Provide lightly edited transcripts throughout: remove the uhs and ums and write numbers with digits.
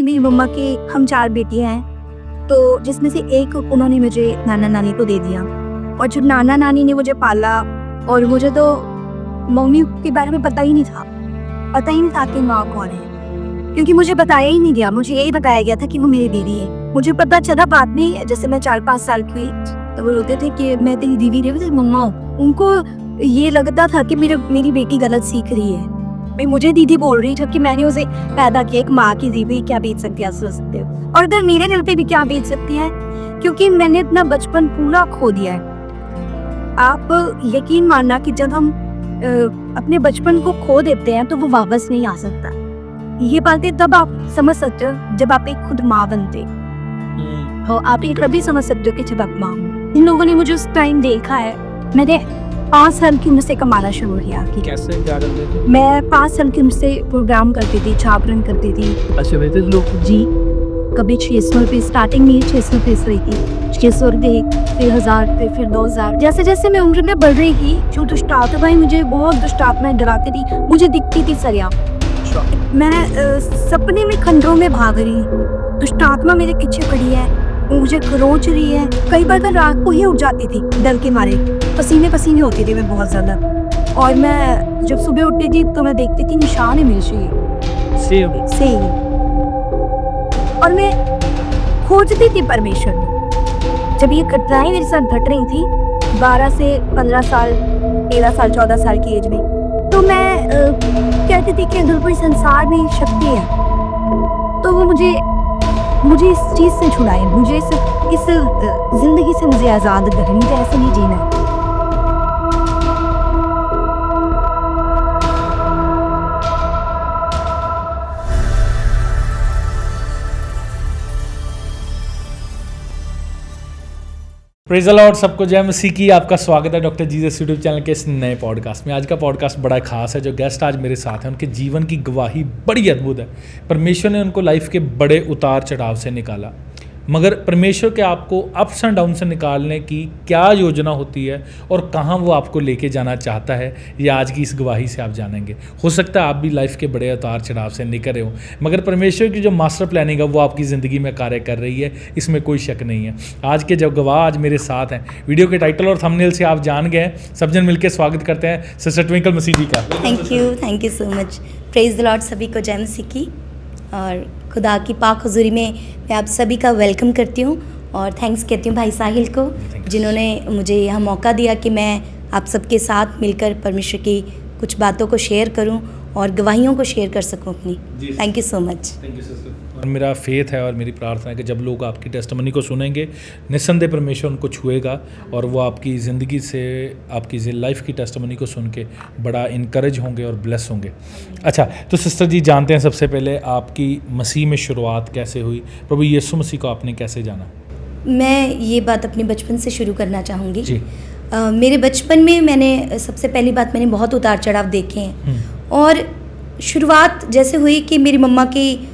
कि मेरी मम्मा के हम 4 बेटियां हैं, तो जिसमें से एक उन्होंने मुझे नाना नानी को दे दिया। और जब नाना नानी ने मुझे पाला, और मुझे तो मम्मी के बारे में पता ही नहीं था कि माँ कौन है, क्योंकि मुझे बताया ही नहीं गया। मुझे यही बताया गया था कि वो मेरी दीदी है। मुझे पता चला बाद में, जैसे मैं 4-5 साल की हुई, तो वो रोते थे कि मैं तेरी दीदी नहीं, तेरी मम्मा हूँ। उनको ये लगता था कि मेरी बेटी गलत सीख रही है, भाई मुझे दीदी बोल रही, जबकि मैंने उसे पैदा किया। एक माँ की दीदी क्या बीत सकती है, आप सोच सकते हो। और इधर मेरे दिल पे भी क्या बीत सकती है, क्योंकि मैंने अपना बचपन पूरा खो दिया है। आप यकीन मानना कि जब हम अपने बचपन को खो देते हैं तो वो वापस नहीं आ सकता। ये बातें तब आप समझ सकते हो जब आप एक खुद माँ बनते हो। आप ये तभी समझ सकते हो कि जब आप माँ हो। इन लोगों ने मुझे उस टाइम देखा है। मैंने 5 साल की उम्र से कमाना शुरू किया। कैसे क्या करते थे? मैं 5 साल की उम्र से प्रोग्राम करती थी, छापरन करती थी। अच्छा वैसे लोग जी, कभी 600 रुपये, स्टार्टिंग में 600 रुपये से हुई थी। 600 रुपये, फिर 1000 रुपये, फिर 2000। जैसे जैसे मैं उम्र में बढ़ रही थी, जो दुष्ट आत्माएं, मुझे बहुत दुष्ट आत्माएं डराती थी। मुझे दिखती थी सरिया। मैं सपने में खंडरों में भाग रही, दुष्ट आत्मा मेरे पीछे पड़ी है, वो मुझे खरोच रही है। कई बार मैं रात को ही उठ जाती थी डर के मारे, पसीने पसीने होती थी मैं बहुत ज्यादा। और मैं जब सुबह उठती थी तो मैं देखती थी निशान है मेरे से। और मैं खोजती थी परमेश्वर में। जब ये घटनाएं मेरे साथ घट रही थी 12 से 15 साल, 13 साल, 14 साल की एज में, तो मैं कहती थी कि अगर कोई संसार में शक्ति है तो वो मुझे इस चीज से छुड़ाए, मुझे इस जिंदगी से मुझे आजाद करे, मुझे ऐसे नहीं जीना है। प्रेज़ द लॉर्ड, सबको जय मसीह की। आपका स्वागत है डॉक्टर जीसस यूट्यूब चैनल के इस नए पॉडकास्ट में। आज का पॉडकास्ट बड़ा खास है। जो गेस्ट आज मेरे साथ हैं उनके जीवन की गवाही बड़ी अद्भुत है। परमेश्वर ने उनको लाइफ के बड़े उतार चढ़ाव से निकाला, मगर परमेश्वर के आपको अप्स एंड डाउन से निकालने की क्या योजना होती है और कहाँ वो आपको लेके जाना चाहता है, ये आज की इस गवाही से आप जानेंगे। हो सकता है आप भी लाइफ के बड़े उतार चढ़ाव से निकल रहे हो, मगर परमेश्वर की जो मास्टर प्लानिंग है वो आपकी ज़िंदगी में कार्य कर रही है, इसमें कोई शक नहीं है। आज के जब गवाह आज मेरे साथ हैं, वीडियो के टाइटल और थंबनेल से आप जान गए हैं। सब जन मिलकर स्वागत करते हैं सिस्टर ट्विंकल मसीह जी का। Thank you so much. Praise the Lord, सभी को जय मसीह की। और खुदा की पाक हुजूरी में मैं आप सभी का वेलकम करती हूँ और थैंक्स कहती हूँ भाई साहिल को, जिन्होंने मुझे यह मौका दिया कि मैं आप सबके साथ मिलकर परमेश्वर की कुछ बातों को शेयर करूँ और गवाहियों को शेयर कर सकूँ अपनी। Thank you so much. Thank you sister. और मेरा फेथ है और मेरी प्रार्थना है कि जब लोग आपकी टेस्टमनी को सुनेंगे, निस्संदेह परमेश्वर उनको छुएगा और वो आपकी ज़िंदगी से, आपकी लाइफ की टेस्टमनी को सुन के बड़ा इनकरेज होंगे और ब्लेस होंगे। अच्छा, तो सिस्टर जी जानते हैं सबसे पहले आपकी मसीह में शुरुआत कैसे हुई, प्रभु यीशु मसीह को आपने कैसे जाना? मैं ये बात अपने बचपन से शुरू करना चाहूँगी जी। मेरे बचपन में मैंने सबसे पहली बात, मैंने बहुत उतार चढ़ाव देखे हैं। और शुरुआत जैसे हुई कि मेरी मम्मा की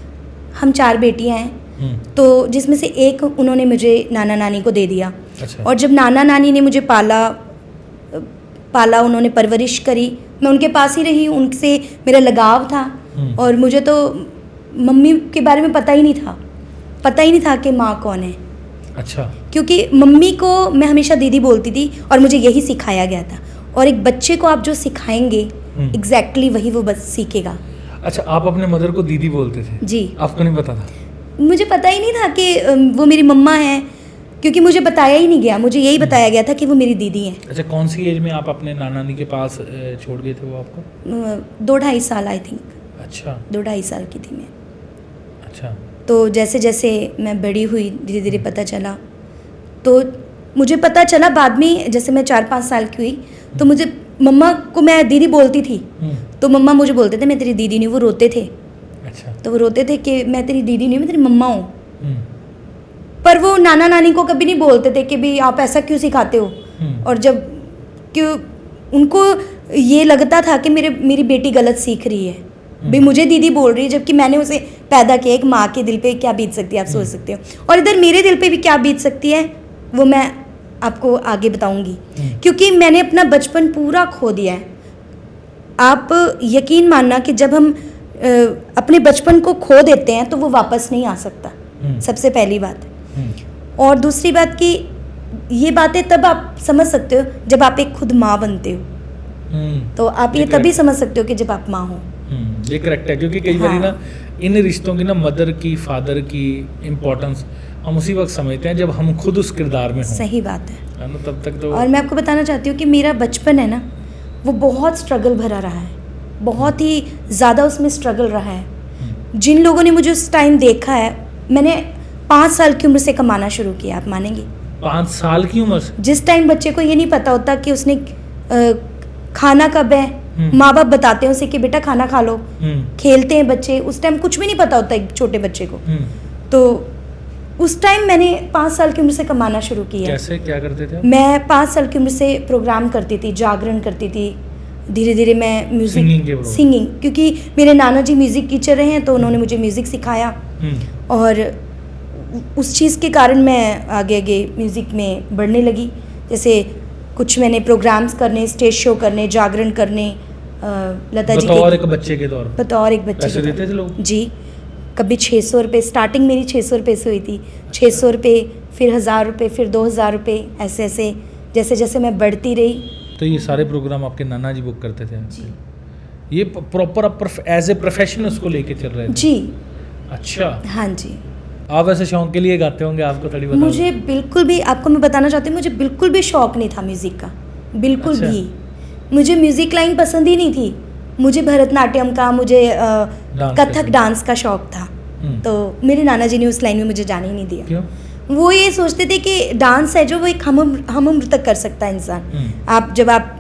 हम 4 बेटियां हैं, तो जिसमें से एक उन्होंने मुझे नाना नानी को दे दिया। अच्छा। और जब नाना नानी ने मुझे पाला, उन्होंने परवरिश करी, मैं उनके पास ही रही, उनसे मेरा लगाव था। और मुझे तो मम्मी के बारे में पता ही नहीं था कि माँ कौन है। अच्छा। क्योंकि मम्मी को मैं हमेशा दीदी बोलती थी और मुझे यही सिखाया गया था। और एक बच्चे को आप जो सिखाएंगे एग्जैक्टली वही वो बस सीखेगा। अच्छा, आप अपने मदर को दीदी बोलते थे? जी। आपको नहीं पता था? मुझे पता ही नहीं था कि वो मेरी मम्मा है, क्योंकि मुझे बताया ही नहीं गया। मुझे यही बताया गया था कि वो मेरी दीदी हैं। अच्छा, कौन सी एज में आप अपने नाना नानी के पास छोड़ गए थे वो आपको? 2-2.5 साल आई थिंक। अच्छा। 2-2.5 साल की थी मैं। अच्छा। तो जैसे जैसे मैं बड़ी हुई, धीरे धीरे पता चला। तो मुझे पता चला बाद में, जैसे मैं 4-5 साल की हुई, तो मुझे मम्मा को मैं दीदी बोलती थी, तो मम्मा मुझे बोलते थे मैं तेरी दीदी नहीं। वो रोते थे। अच्छा। तो वो रोते थे कि मैं तेरी दीदी नहीं, मैं तेरी मम्मा हूँ। पर वो नाना नानी को कभी नहीं बोलते थे कि भाई आप ऐसा क्यों सिखाते हो। और जब क्यों उनको ये लगता था कि मेरी बेटी गलत सीख रही है, भाई मुझे दीदी बोल रही है, जबकि मैंने उसे पैदा किया। एक माँ के दिल पे क्या बीत सकती है आप सोच सकते हो। और इधर मेरे दिल पे भी क्या बीत सकती है वो मैं आपको आगे बताऊंगी, क्योंकि मैंने अपना बचपन पूरा खो दिया है। आप यकीन मानना कि जब हम अपने बचपन को खो देते हैं तो वो वापस नहीं आ सकता, सबसे पहली बात। और दूसरी बात कि ये बातें तब आप समझ सकते हो जब आप एक खुद माँ बनते हो, तो आप ये तभी समझ सकते हो कि जब आप माँ हो। ये करेक्ट है, क्योंकि कई बार ना इन रिश्तों की ना मदर की फादर की इम्पोर्टेंस हम उसी वक्त समझते हैं जब हम खुद उस किरदार में हों। सही बात है। ना, तब तक तो। और मैं आपको बताना चाहती हूँ कि मेरा बचपन है ना, वो बहुत स्ट्रगल भरा रहा है, बहुत ही ज़्यादा उसमें स्ट्रगल रहा है। जिन लोगों ने मुझे उस टाइम देखा है, मैंने 5 साल की उम्र से कमाना शुरू किया, आप मानेंगे? 5 साल की उम्र से? जिस टाइम बच्चे को ये नहीं पता होता कि उसने खाना कब है, माँ बाप बताते हैं उसे कि बेटा खाना खा लो, खेलते हैं बच्चे, उस टाइम कुछ भी नहीं पता होता एक छोटे बच्चे को। तो उस टाइम मैंने 5 साल की उम्र से कमाना शुरू किया। कैसे, क्या करते थे? मैं 5 साल की उम्र से प्रोग्राम करती थी, जागरण करती थी। धीरे धीरे मैं म्यूजिक सिंगिंग, क्योंकि मेरे नाना जी म्यूज़िक टीचर रहे हैं तो उन्होंने मुझे म्यूज़िक सिखाया, और उस चीज़ के कारण मैं आगे आगे म्यूज़िक में बढ़ने लगी। जैसे कुछ मैंने प्रोग्राम्स करने, स्टेज शो करने, जागरण करने, लता जी बतौर एक बच्चे के तौर पर? बतौर एक बच्चे पैसे देते थे लोग? जी, कभी 600 रुपये, स्टार्टिंग मेरी 600 रुपये से हुई थी। 600 रुपये, फिर 1000 रुपये, फिर 2000 रुपये, ऐसे ऐसे जैसे जैसे मैं बढ़ती रही। तो ये सारे प्रोग्राम आपके नाना जी बुक करते थे? जी। ये प्रॉपर आप एज ए प्रोफेशन उसको लेके चल रहे थे? जी। अच्छा। हाँ जी। आप ऐसे शौक के लिए गाते होंगे, आपको थोड़ी बता। मुझे बिल्कुल भी, आपको मैं बताना चाहती हूँ, मुझे बिल्कुल भी शौक नहीं था म्यूज़िक का, बिल्कुल अच्छा। भी। मुझे म्यूज़िक लाइन पसंद ही नहीं थी। मुझे भरतनाट्यम का, मुझे कथक डांस का शौक था। तो मेरे नाना जी ने उस लाइन में मुझे जाने ही नहीं दिया। क्यों? वो ये सोचते थे कि डांस है जो वो एक हम उम्र तक कर सकता है इंसान। आप जब आप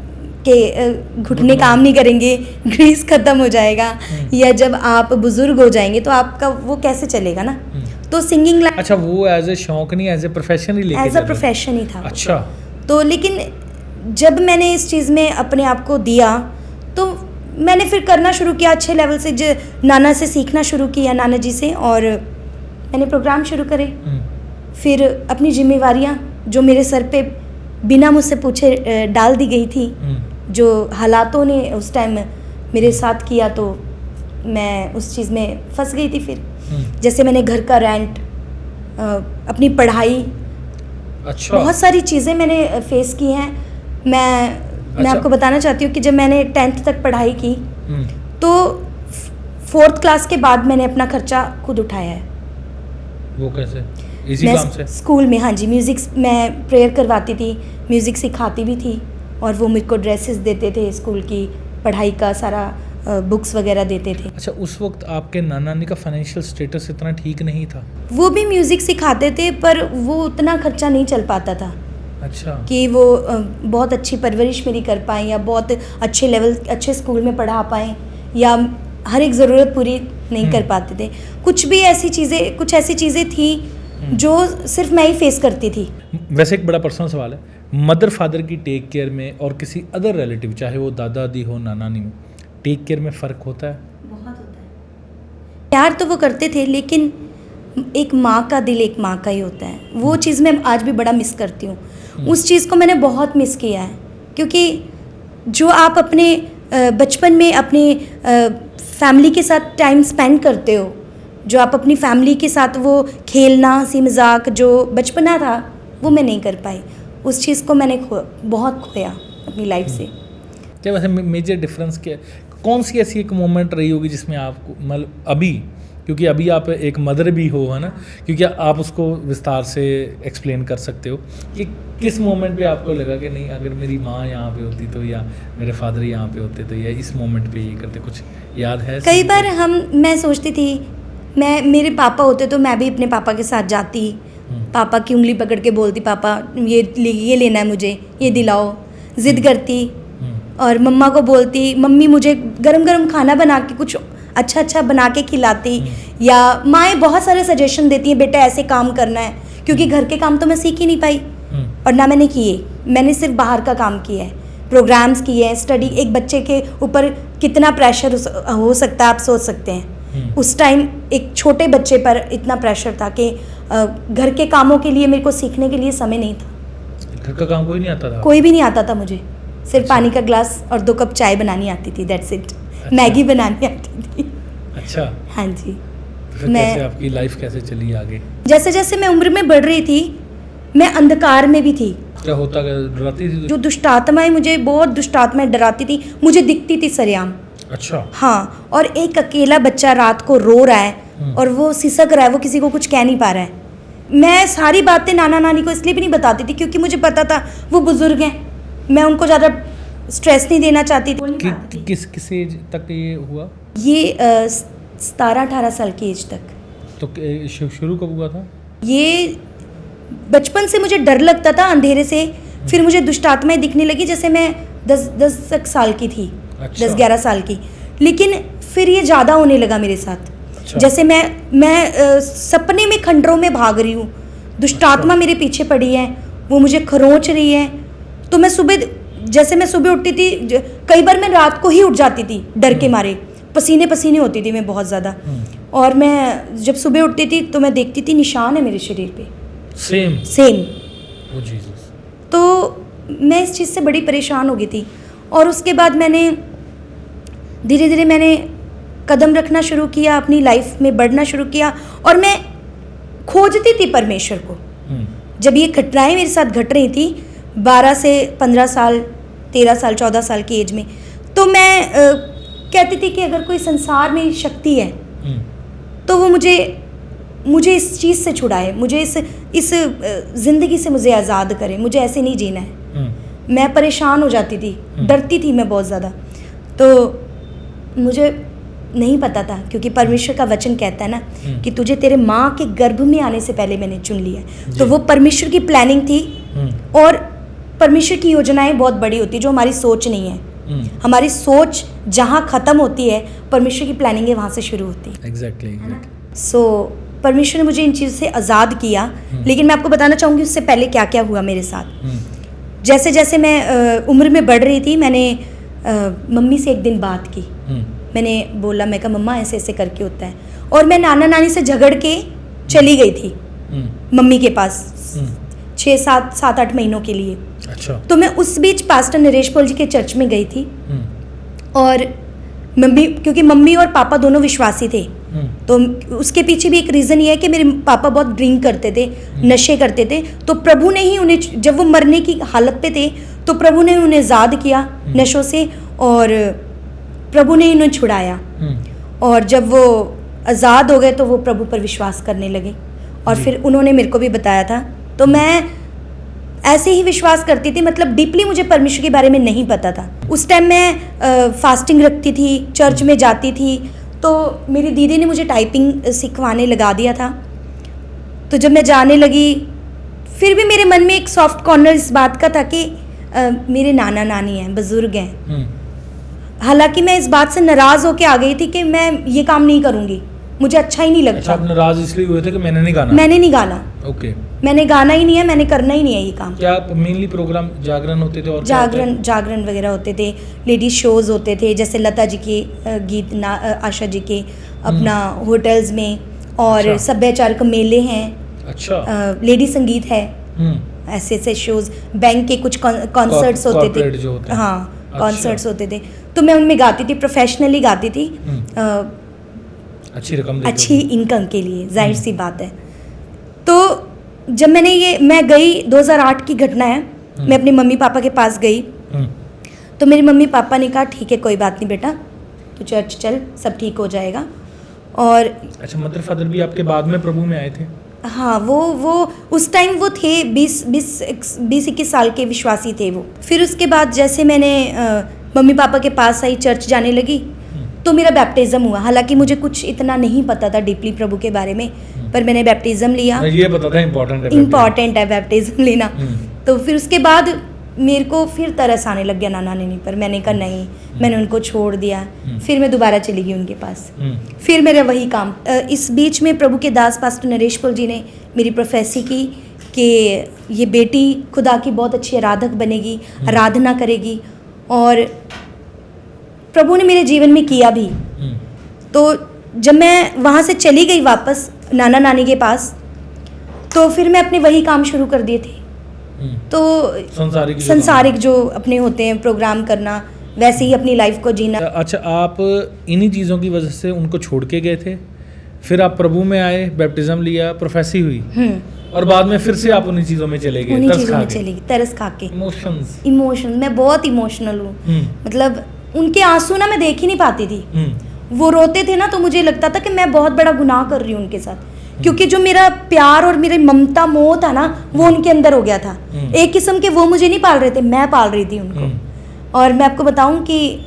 के घुटने काम नहीं करेंगे, ग्रीस खत्म हो जाएगा, या जब आप बुजुर्ग हो जाएंगे तो आपका वो कैसे चलेगा ना। तो सिंगिंग लाइन, अच्छा, वो एज ए शौक नहीं, एज ए प्रोफेशन ही लेके एज अ प्रोफेशन ही था। अच्छा। तो लेकिन जब मैंने इस चीज़ में अपने आप को दिया तो मैंने फिर करना शुरू किया अच्छे लेवल से, नाना से सीखना शुरू किया, नाना जी से, और मैंने प्रोग्राम शुरू करे। फिर अपनी जिम्मेवारियां जो मेरे सर पे बिना मुझसे पूछे डाल दी गई थी, जो हालातों ने उस टाइम मेरे साथ किया, तो मैं उस चीज़ में फंस गई थी। फिर जैसे मैंने घर का रेंट, अपनी पढ़ाई, अच्छा, बहुत सारी चीज़ें मैंने फेस की हैं। मैं आपको बताना चाहती हूँ कि जब मैंने 10th तक पढ़ाई की तो 4th क्लास के बाद मैंने अपना खर्चा खुद उठाया है। वो कैसे? इसी मैं काम से? स्कूल में, हाँ जी, म्यूज़िक मैं प्रेयर करवाती थी, म्यूज़िक सिखाती भी थी, और वो मेरे को ड्रेसेस देते थे, स्कूल की पढ़ाई का सारा बुक्स वगैरह देते थे। अच्छा, उस वक्त आपके नाना नानी का फाइनेंशियल स्टेटस इतना ठीक नहीं था? वो भी म्यूज़िक सिखाते थे पर वो उतना खर्चा नहीं चल पाता था। अच्छा। कि वो बहुत अच्छी परवरिश मेरी कर पाएँ, या बहुत अच्छे लेवल, अच्छे स्कूल में पढ़ा पाएँ, या हर एक ज़रूरत पूरी नहीं कर पाते थे। कुछ ऐसी चीज़ें थी जो सिर्फ मैं ही फेस करती थी। वैसे एक बड़ा पर्सनल सवाल है, मदर फादर की टेक केयर में और किसी अदर रिलेटिव, चाहे वो दादा दादी हो, नाना नानी हो, टेक केयर में फ़र्क होता है? बहुत होता है। प्यार तो वो करते थे, लेकिन एक माँ का दिल एक माँ का ही होता है। वो चीज़ मैं आज भी बड़ा मिस करती हूँ। उस चीज़ को मैंने बहुत मिस किया है, क्योंकि जो आप अपने बचपन में अपने फैमिली के साथ टाइम स्पेंड करते हो, जो आप अपनी फैमिली के साथ वो खेलना, हंसी मजाक, जो बचपना था, वो मैं नहीं कर पाई। उस चीज़ को मैंने बहुत खोया अपनी लाइफ से। क्या वैसे मेजर डिफरेंस क्या, कौन सी ऐसी एक मोमेंट रही होगी जिसमें आपको, मतलब अभी, क्योंकि अभी आप एक मदर भी हो, है ना, क्योंकि आप उसको विस्तार से एक्सप्लेन कर सकते हो कि किस मोमेंट पे आपको लगा कि नहीं, अगर मेरी माँ यहाँ पे होती तो, या मेरे फादर यहाँ पे होते तो, या इस मोमेंट पे ये करते, कुछ याद है? कई बार मैं सोचती थी, मेरे पापा होते तो मैं भी अपने पापा के साथ जाती, पापा की उंगली पकड़ के बोलती, पापा ये लेना है मुझे, ये दिलाओ, ज़िद करती, और मम्मा को बोलती, मम्मी मुझे गरम गरम खाना बना के कुछ अच्छा बना के खिलाती, या माएँ बहुत सारे सजेशन देती हैं, बेटा ऐसे काम करना है, क्योंकि घर के काम तो मैं सीख ही नहीं पाई, और ना मैंने किए। मैंने सिर्फ बाहर का काम किया है, प्रोग्राम्स किए हैं, स्टडी। एक बच्चे के ऊपर कितना प्रेशर हो सकता है, आप सोच सकते हैं। उस टाइम एक छोटे बच्चे पर इतना प्रेशर था कि घर के कामों के लिए मेरे को सीखने के लिए समय नहीं था। घर का काम कोई नहीं आता था? कोई भी नहीं आता था मुझे, सिर्फ पानी का ग्लास और 2 कप चाय बनानी आती थी, दैट्स इट। मैगी बनानी आती थी। अच्छा, हाँ जी। तो फिर मैं- कैसे आपकी लाइफ कैसे चली आगे? जैसे जैसे मैं उम्र में बढ़ रही थी, मैं अंधकार में भी थी। क्या होता, क्या डराती थी? जो दुष्ट आत्माएं, मुझे बहुत दुष्ट आत्माएं डराती थी, मुझे दिखती थी सरेआम। अच्छा। हाँ, और एक अकेला बच्चा रात को रो रहा है और वो सिसक रहा है, वो किसी को कुछ कह नहीं पा रहा है। मैं सारी बातें नाना नानी को इसलिए भी नहीं बताती थी क्योंकि मुझे पता था वो बुजुर्ग हैं, मैं उनको ज़्यादा स्ट्रेस नहीं देना चाहती थी। किस एज तक ये हुआ? ये 17-18 साल की एज तक। तो शुरू कब हुआ था? ये बचपन से मुझे डर लगता था अंधेरे से, फिर मुझे दुष्ट आत्माएं दिखने लगी जैसे मैं 10 साल की थी। अच्छा। 10-11 साल की। लेकिन फिर ये ज़्यादा होने लगा मेरे साथ। अच्छा। जैसे मैं सपने में खंडरों में भाग रही हूँ, दुष्ट आत्मा मेरे पीछे पड़ी है, वो मुझे खरोंच रही है। तो मैं सुबह उठती थी, कई बार मैं रात को ही उठ जाती थी डर के मारे, पसीने पसीने होती थी मैं बहुत ज़्यादा। और मैं जब सुबह उठती थी तो मैं देखती थी निशान है मेरे शरीर पे, सेम। सेम। ओ जीसस। तो मैं इस चीज़ से बड़ी परेशान हो गई थी। और उसके बाद मैंने धीरे धीरे मैंने कदम रखना शुरू किया, अपनी लाइफ में बढ़ना शुरू किया और मैं खोजती थी परमेश्वर को। जब ये घटनाएं मेरे साथ घट रही थी 12 से 15 साल, 13 साल, 14 साल की एज में, तो मैं कहती थी कि अगर कोई संसार में शक्ति है तो वो मुझे इस चीज़ से छुड़ाए, मुझे इस ज़िंदगी से मुझे आज़ाद करे, मुझे ऐसे नहीं जीना है। मैं परेशान हो जाती थी, डरती थी मैं बहुत ज़्यादा। तो मुझे नहीं पता था क्योंकि परमेश्वर का वचन कहता है ना कि तुझे तेरे माँ के गर्भ में आने से पहले मैंने चुन लिया है। तो वो परमेश्वर की प्लानिंग थी और परमेश्वर की योजनाएं बहुत बड़ी होती है जो हमारी सोच नहीं है। हमारी सोच जहाँ ख़त्म होती है, परमेश्वर की प्लानिंग है वहाँ से शुरू होती है। एग्जैक्टली। सो परमेश्वर ने मुझे इन चीज़ से आज़ाद किया। लेकिन मैं आपको बताना चाहूँगी उससे पहले क्या क्या हुआ मेरे साथ। जैसे जैसे मैं उम्र में बढ़ रही थी, मैंने मम्मी से एक दिन बात की। मैंने बोला, मैं कहा मम्मा ऐसे ऐसे करके होता है। और मैं नाना नानी से झगड़ के चली गई थी मम्मी के पास 6-7-8 महीनों के लिए। अच्छा। तो मैं उस बीच पास्टर नरेश पॉल जी के चर्च में गई थी और क्योंकि मम्मी और पापा दोनों विश्वासी थे, तो उसके पीछे भी एक रीज़न ये है कि मेरे पापा बहुत ड्रिंक करते थे, नशे करते थे। तो प्रभु ने ही उन्हें, जब वो मरने की हालत पे थे, तो प्रभु ने उन्हें आज़ाद किया नशों से और प्रभु ने उन्हें छुड़ाया। और जब वो आज़ाद हो गए तो वो प्रभु पर विश्वास करने लगे और फिर उन्होंने मेरे को भी बताया था। तो मैं ऐसे ही विश्वास करती थी, मतलब डीपली मुझे परमेश्वर के बारे में नहीं पता था। उस टाइम मैं फास्टिंग रखती थी, चर्च में जाती थी। तो मेरी दीदी ने मुझे टाइपिंग सिखवाने लगा दिया था। तो जब मैं जाने लगी, फिर भी मेरे मन में एक सॉफ्ट कॉर्नर इस बात का था कि मेरे नाना नानी हैं, बुज़ुर्ग हैं। हालांकि मैं इस बात से नाराज़ होकर आ गई थी कि मैं ये काम नहीं करूँगी, मुझे अच्छा ही नहीं लगता। अच्छा, आप नाराज इसलिए हुए थे कि मैंने नहीं गाना? मैंने नहीं गाना। ओके। मैंने गाना ही नहीं है, मैंने करना ही नहीं है ये काम। क्या मेनली प्रोग्राम जागरण होते थे और क्या होता है? जागरण वगैरह होते थे, लेडीज शोज होते थे, जैसे लता जी के गीत, आशा जी के अपना होटल्स में, और अच्छा। सभ्याचारक मेले हैं, अच्छा। लेडी संगीत है, ऐसे ऐसे शोज, बैंक के कुछ कॉन्सर्ट्स होते कॉर्पोरेट जो होते थे। हैं। हाँ, अच्छा। कॉन्सर्ट्स होते थे, तो मैं उनमें गाती थी, प्रोफेशनली गाती थी, अच्छी रकम देते अच्छी होगे। इनकम के लिए, जाहिर सी बात है। तो जब मैं गई, 2008 की घटना है, मैं अपने मम्मी पापा के पास गई। तो मेरे मम्मी पापा ने कहा ठीक है कोई बात नहीं बेटा, तो चर्च चल, सब ठीक हो जाएगा। और अच्छा, मदर फादर भी आपके बाद में प्रभु में आए थे? हाँ, वो उस टाइम वो थे 20-21 साल के विश्वासी थे वो। फिर उसके बाद जैसे मैंने मम्मी पापा के पास आई, चर्च जाने लगी, तो मेरा बैप्टिज़्म हुआ। हालांकि मुझे कुछ इतना नहीं पता था डीपली प्रभु के बारे में, पर मैंने बैप्टिज़्म लिया। ये पता था इम्पॉर्टेंट है बैप्टिज़्म लेना। तो फिर उसके बाद मेरे को फिर तरस आने लग गया नाना नानी पर। मैंने कहा नहीं, मैंने उनको छोड़ दिया। फिर मैं दोबारा चली गई उनके पास, फिर मेरा वही काम। इस बीच में प्रभु के दास पास्टर नरेश पॉल जी ने मेरी प्रोफेसी की कि ये बेटी खुदा की बहुत अच्छी आराधक बनेगी, आराधना करेगी, और प्रभु ने मेरे जीवन में किया भी। तो जब मैं वहाँ से चली गई वापस नाना नानी के पास, तो फिर मैं अपने वही काम शुरू कर दिए थे। तो संसारिक जो अपने होते हैं, प्रोग्राम करना, वैसे ही अपनी लाइफ को जीना। अच्छा, आप इन्हीं चीज़ों की वजह से उनको छोड़ के गए थे, फिर आप प्रभु में आए, बैप्टिज्म लिया, प्रोफेसी हुई, और बाद में फिर से आप उन्हीं चीज़ों में चले गए, उन्हीं तरस चीज़ों खा में के। चली गई, तरस खा के। इमोशंस। मैं बहुत इमोशनल हूँ। मतलब उनके आंसू ना मैं देख ही नहीं पाती थी। वो रोते थे ना तो मुझे लगता था कि मैं बहुत बड़ा गुनाह कर रही हूँ उनके साथ, क्योंकि जो मेरा प्यार और मेरी ममता मोह था ना वो उनके अंदर हो गया था। एक किस्म के वो मुझे नहीं पाल रहे थे, मैं पाल रही थी उनको। और मैं आपको बताऊं कि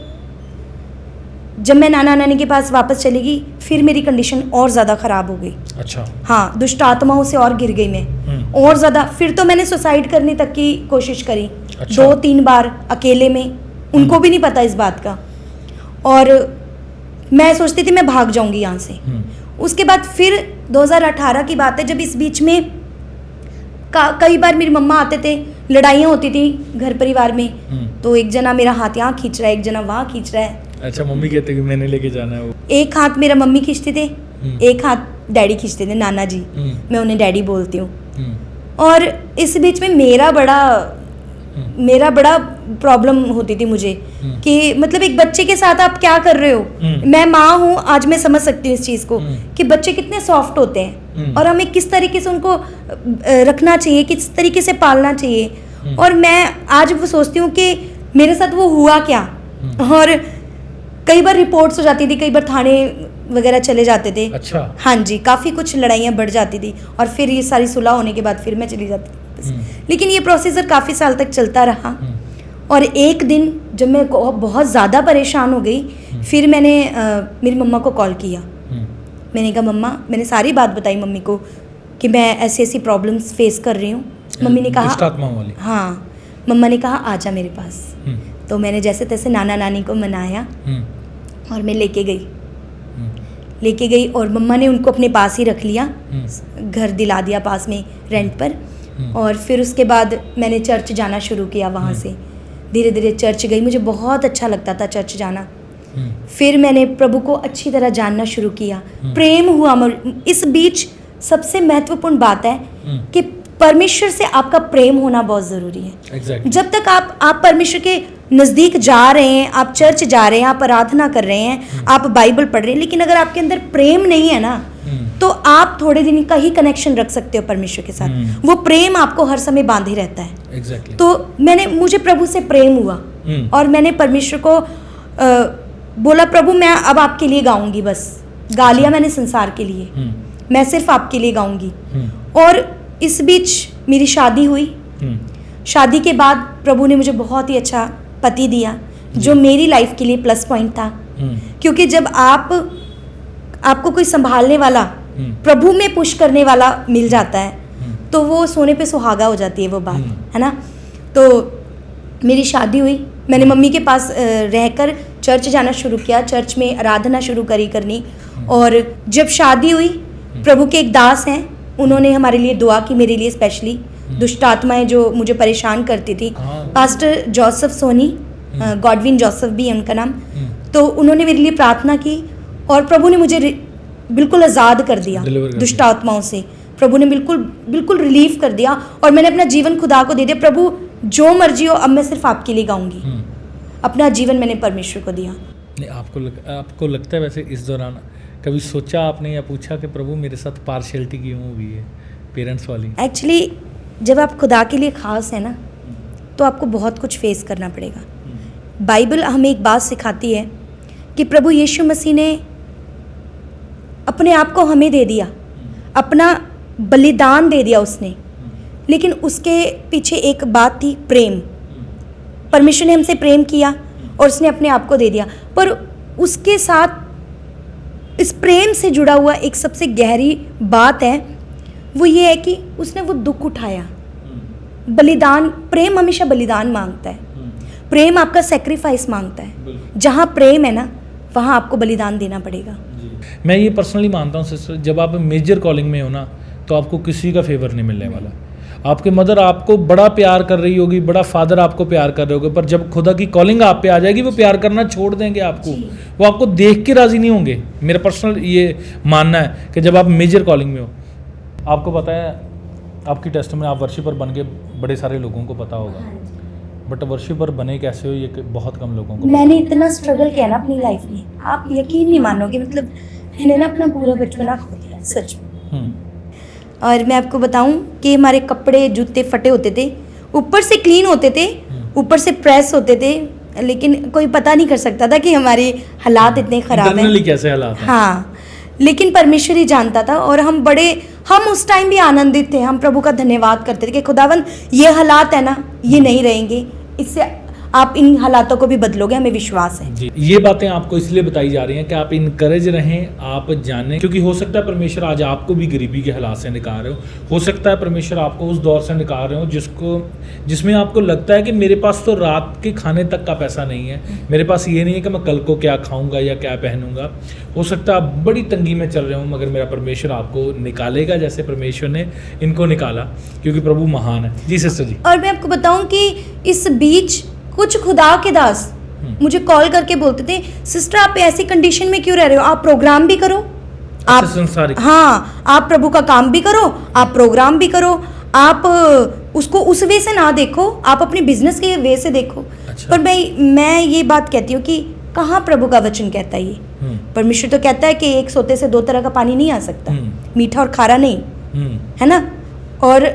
जब मैं नाना नानी के पास वापस चली गई फिर मेरी कंडीशन और ज़्यादा ख़राब हो गई। अच्छा। हाँ, दुष्ट आत्माओं से और गिर गई मैं और ज़्यादा। फिर तो मैंने सुसाइड करने तक की कोशिश करी। अच्छा। 2-3 बार अकेले में, उनको भी नहीं पता इस बात का। और मैं सोचती थी मैं भाग जाऊंगी यहाँ से। उसके बाद फिर 2018 की बात है, जब इस बीच में कई बार मेरी मम्मा आते थे, लड़ाइयाँ होती थी घर परिवार में, तो एक जना मेरा हाथ यहाँ खींच रहा है, एक जना वहाँ खींच रहा है। अच्छा, मम्मी कहते कि मैंने लेके जाना है वो। एक हाथ मेरा मम्मी खींचते थे, एक हाथ डैडी खींचते थे, नाना जी। मैं उन्हें डैडी बोलती हूँ। और इस बीच में मेरा बड़ा प्रॉब्लम होती थी मुझे कि मतलब एक बच्चे के साथ आप क्या कर रहे हो। मैं माँ हूँ, आज मैं समझ सकती हूँ इस चीज़ को कि बच्चे कितने सॉफ्ट होते हैं और हमें किस तरीके से उनको रखना चाहिए, किस तरीके से पालना चाहिए। और मैं आज वो सोचती हूँ कि मेरे साथ वो हुआ क्या। और कई बार रिपोर्ट्स हो जाती थी, कई बार थाने वगैरह चले जाते थे। अच्छा। हाँ जी, काफ़ी कुछ लड़ाइयाँ बढ़ जाती थी और फिर ये सारी सुलह होने के बाद फिर मैं चली जाती थी। लेकिन ये प्रोसीजर काफ़ी साल तक चलता रहा। और एक दिन जब मैं बहुत ज़्यादा परेशान हो गई, फिर मैंने मेरी मम्मा को कॉल किया। मैंने कहा मम्मा, मैंने सारी बात बताई मम्मी को कि मैं ऐसी ऐसी प्रॉब्लम्स फेस कर रही हूँ। मम्मी ने कहा, हाँ, मम्मा ने कहा आजा मेरे पास। तो मैंने जैसे तैसे नाना नानी को मनाया और मैं लेके गई और मम्मा ने उनको अपने पास ही रख लिया, घर दिला दिया पास में रेंट पर। और फिर उसके बाद मैंने चर्च जाना शुरू किया। वहाँ से धीरे धीरे चर्च गई, मुझे बहुत अच्छा लगता था चर्च जाना। फिर मैंने प्रभु को अच्छी तरह जानना शुरू किया, प्रेम हुआ। इस बीच सबसे महत्वपूर्ण बात है कि परमेश्वर से आपका प्रेम होना बहुत ज़रूरी है। Exactly. जब तक आप परमेश्वर के नज़दीक जा रहे हैं, आप चर्च जा रहे हैं, आप आराधना कर रहे हैं, आप बाइबल पढ़ रहे हैं, लेकिन अगर आपके अंदर प्रेम नहीं है ना, तो आप थोड़े दिन का ही कनेक्शन रख सकते हो परमेश्वर के साथ। वो प्रेम आपको हर समय बांधे रहता है। Exactly. तो मुझे प्रभु से प्रेम हुआ और मैंने परमेश्वर को बोला, प्रभु मैं अब आपके लिए गाऊंगी, बस गा लिया मैंने संसार के लिए, मैं सिर्फ आपके लिए गाऊंगी। और इस बीच मेरी शादी हुई। शादी के बाद प्रभु ने मुझे बहुत ही अच्छा पति दिया, जो मेरी लाइफ के लिए प्लस पॉइंट था। क्योंकि जब आपको कोई संभालने वाला, प्रभु में पुश करने वाला मिल जाता है, तो वो सोने पे सुहागा हो जाती है वो बात, है ना। तो मेरी शादी हुई, मैंने मम्मी के पास रहकर चर्च जाना शुरू किया, चर्च में आराधना शुरू करनी। और जब शादी हुई, प्रभु के एक दास हैं, उन्होंने हमारे लिए दुआ की, मेरे लिए स्पेशली। दुष्ट आत्माएं जो मुझे परेशान करती थी, pastor Joseph Soni, Godwin Joseph भी है उनका नाम, तो उन्होंने मेरे लिए प्रार्थना की और प्रभु ने मुझे बिल्कुल आज़ाद कर दिया दुष्ट आत्माओं से। प्रभु ने बिल्कुल रिलीफ कर दिया और मैंने अपना जीवन खुदा को दे दिया। प्रभु जो मर्जी हो, अब मैं सिर्फ आपके लिए गाऊंगी। अपना जीवन मैंने परमेश्वर को दिया। नहीं, आपको लगता है वैसे इस दौरान कभी सोचा आपने या पूछा कि प्रभु मेरे साथ पार्शियलिटी क्यों हुई है, पेरेंट्स वाली? एक्चुअली जब आप खुदा के लिए ख़ास है ना, तो आपको बहुत कुछ फेस करना पड़ेगा। बाइबल हमें एक बात सिखाती है कि प्रभु यीशु मसीह ने अपने आप को हमें दे दिया, अपना बलिदान दे दिया उसने, लेकिन उसके पीछे एक बात थी, प्रेम। परमेश्वर ने हमसे प्रेम किया और उसने अपने आप को दे दिया, पर उसके साथ इस प्रेम से जुड़ा हुआ एक सबसे गहरी बात है, वो ये है कि उसने वो दुख उठाया। बलिदान, प्रेम हमेशा बलिदान मांगता है, प्रेम आपका सेक्रीफाइस मांगता है। जहाँ प्रेम है ना, वहाँ आपको बलिदान देना पड़ेगा। मैं ये पर्सनली मानता हूँ सिस्टर, जब आप मेजर कॉलिंग में हो ना, तो आपको किसी का फेवर नहीं मिलने वाला। आपके मदर आपको बड़ा प्यार कर रही होगी, बड़ा फादर आपको प्यार कर रहे होगे, पर जब खुदा की कॉलिंग आप पे आ जाएगी, वो प्यार करना छोड़ देंगे आपको, वो आपको देख के राज़ी नहीं होंगे। मेरा पर्सनल ये मानना है कि जब आप मेजर कॉलिंग में हो, आपको पता है आपकी टेस्ट में आप वर्शिपर बन के बड़े सारे लोगों को पता होगा, बट वर्शिपर बने कैसे हो ये बहुत कम लोगों को मैंने इतना स्ट्रगल किया ना अपनी लाइफ में, आप यकीन नहीं मानोगे, मतलब मैंने ना अपना पूरा बचपना खो दिया सच में। और मैं आपको बताऊं कि हमारे कपड़े जूते फटे होते थे, ऊपर से क्लीन होते थे, ऊपर से प्रेस होते थे, लेकिन कोई पता नहीं कर सकता था कि हमारे हालात इतने ख़राब हैं। इंटरनली कैसे हालात हैं? हाँ, लेकिन परमेश्वर ही जानता था। और हम उस टाइम भी आनंदित थे, हम प्रभु का धन्यवाद करते थे कि खुदावन ये हालात है ना, ये नहीं रहेंगे, इससे आप इन हालातों को भी बदलोगे, हमें विश्वास है। जी, ये बातें आपको इसलिए बताई जा रही हैं कि आप इनकरेज रहें, आप जानें, क्योंकि हो सकता है परमेश्वर आज आपको भी गरीबी के हालात से निकाल रहे हो सकता है परमेश्वर आपको उस दौर से निकाल रहे हो जिसमें आपको लगता है कि मेरे पास तो रात के खाने तक का पैसा नहीं है, मेरे पास ये नहीं है कि मैं कल को क्या खाऊंगा या क्या पहनूंगा। हो सकता है आप बड़ी तंगी में चल रहे हो, मगर मेरा परमेश्वर आपको निकालेगा जैसे परमेश्वर ने इनको निकाला, क्योंकि प्रभु महान है। जी सिस्टर जी। और मैं आपको बताऊं कि इस बीच कुछ खुदा के दास मुझे कॉल करके बोलते थे, सिस्टर आप ऐसी कंडीशन में क्यों रह रहे हो, आप प्रोग्राम भी करो, आप संसारिक, हाँ आप प्रभु का काम भी करो, आप प्रोग्राम भी करो, आप उसको उस वे से ना देखो, आप अपने बिजनेस के वे से देखो। अच्छा। पर मैं ये बात कहती हूँ कि कहाँ प्रभु का वचन कहता है ये? परमेश्वर तो कहता है कि एक सोते से दो तरह का पानी नहीं आ सकता, मीठा और खारा नहीं, है ना। और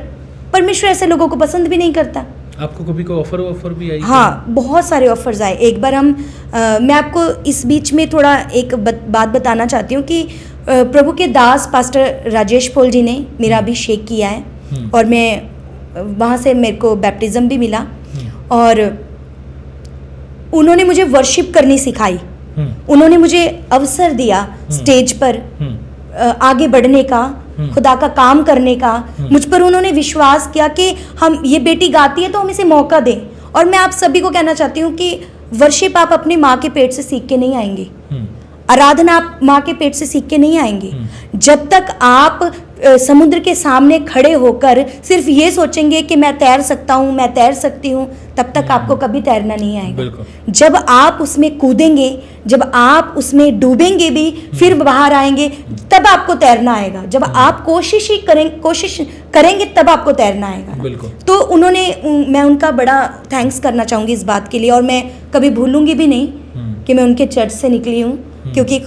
परमेश्वर ऐसे लोगों को पसंद भी नहीं करता। आपको कभी कोई ऑफर भी आई? हाँ, बहुत सारे ऑफर्स आए। एक बार मैं आपको इस बीच में थोड़ा एक बात बताना चाहती हूँ कि प्रभु के दास पास्टर राजेश पोल जी ने मेरा अभिषेक किया है, और मैं वहाँ से मेरे को बैप्टिज्म भी मिला, और उन्होंने मुझे वर्शिप करनी सिखाई, उन्होंने मुझे अवसर दिया स्टेज पर आगे बढ़ने का, खुदा का काम करने का। मुझ पर उन्होंने विश्वास किया कि हम ये बेटी गाती है तो हम इसे मौका दें। और मैं आप सभी को कहना चाहती हूँ कि वर्शिप आप अपनी माँ के पेट से सीख के नहीं आएंगे, आराधना आप माँ के पेट से सीख के नहीं आएंगे। जब तक आप समुद्र के सामने खड़े होकर सिर्फ ये सोचेंगे कि मैं तैर सकता हूँ, मैं तैर सकती हूँ, तब तक आपको कभी तैरना नहीं आएगा। जब आप उसमें कूदेंगे, जब आप उसमें डूबेंगे भी, फिर बाहर आएंगे, तब आपको तैरना आएगा। जब आप कोशिश करेंगे तब आपको तैरना आएगा। तो मैं उनका बड़ा थैंक्स करना चाहूँगी इस बात के लिए, और मैं कभी भूलूंगी भी नहीं कि मैं उनके चर्च से निकली हूँ, क्योंकि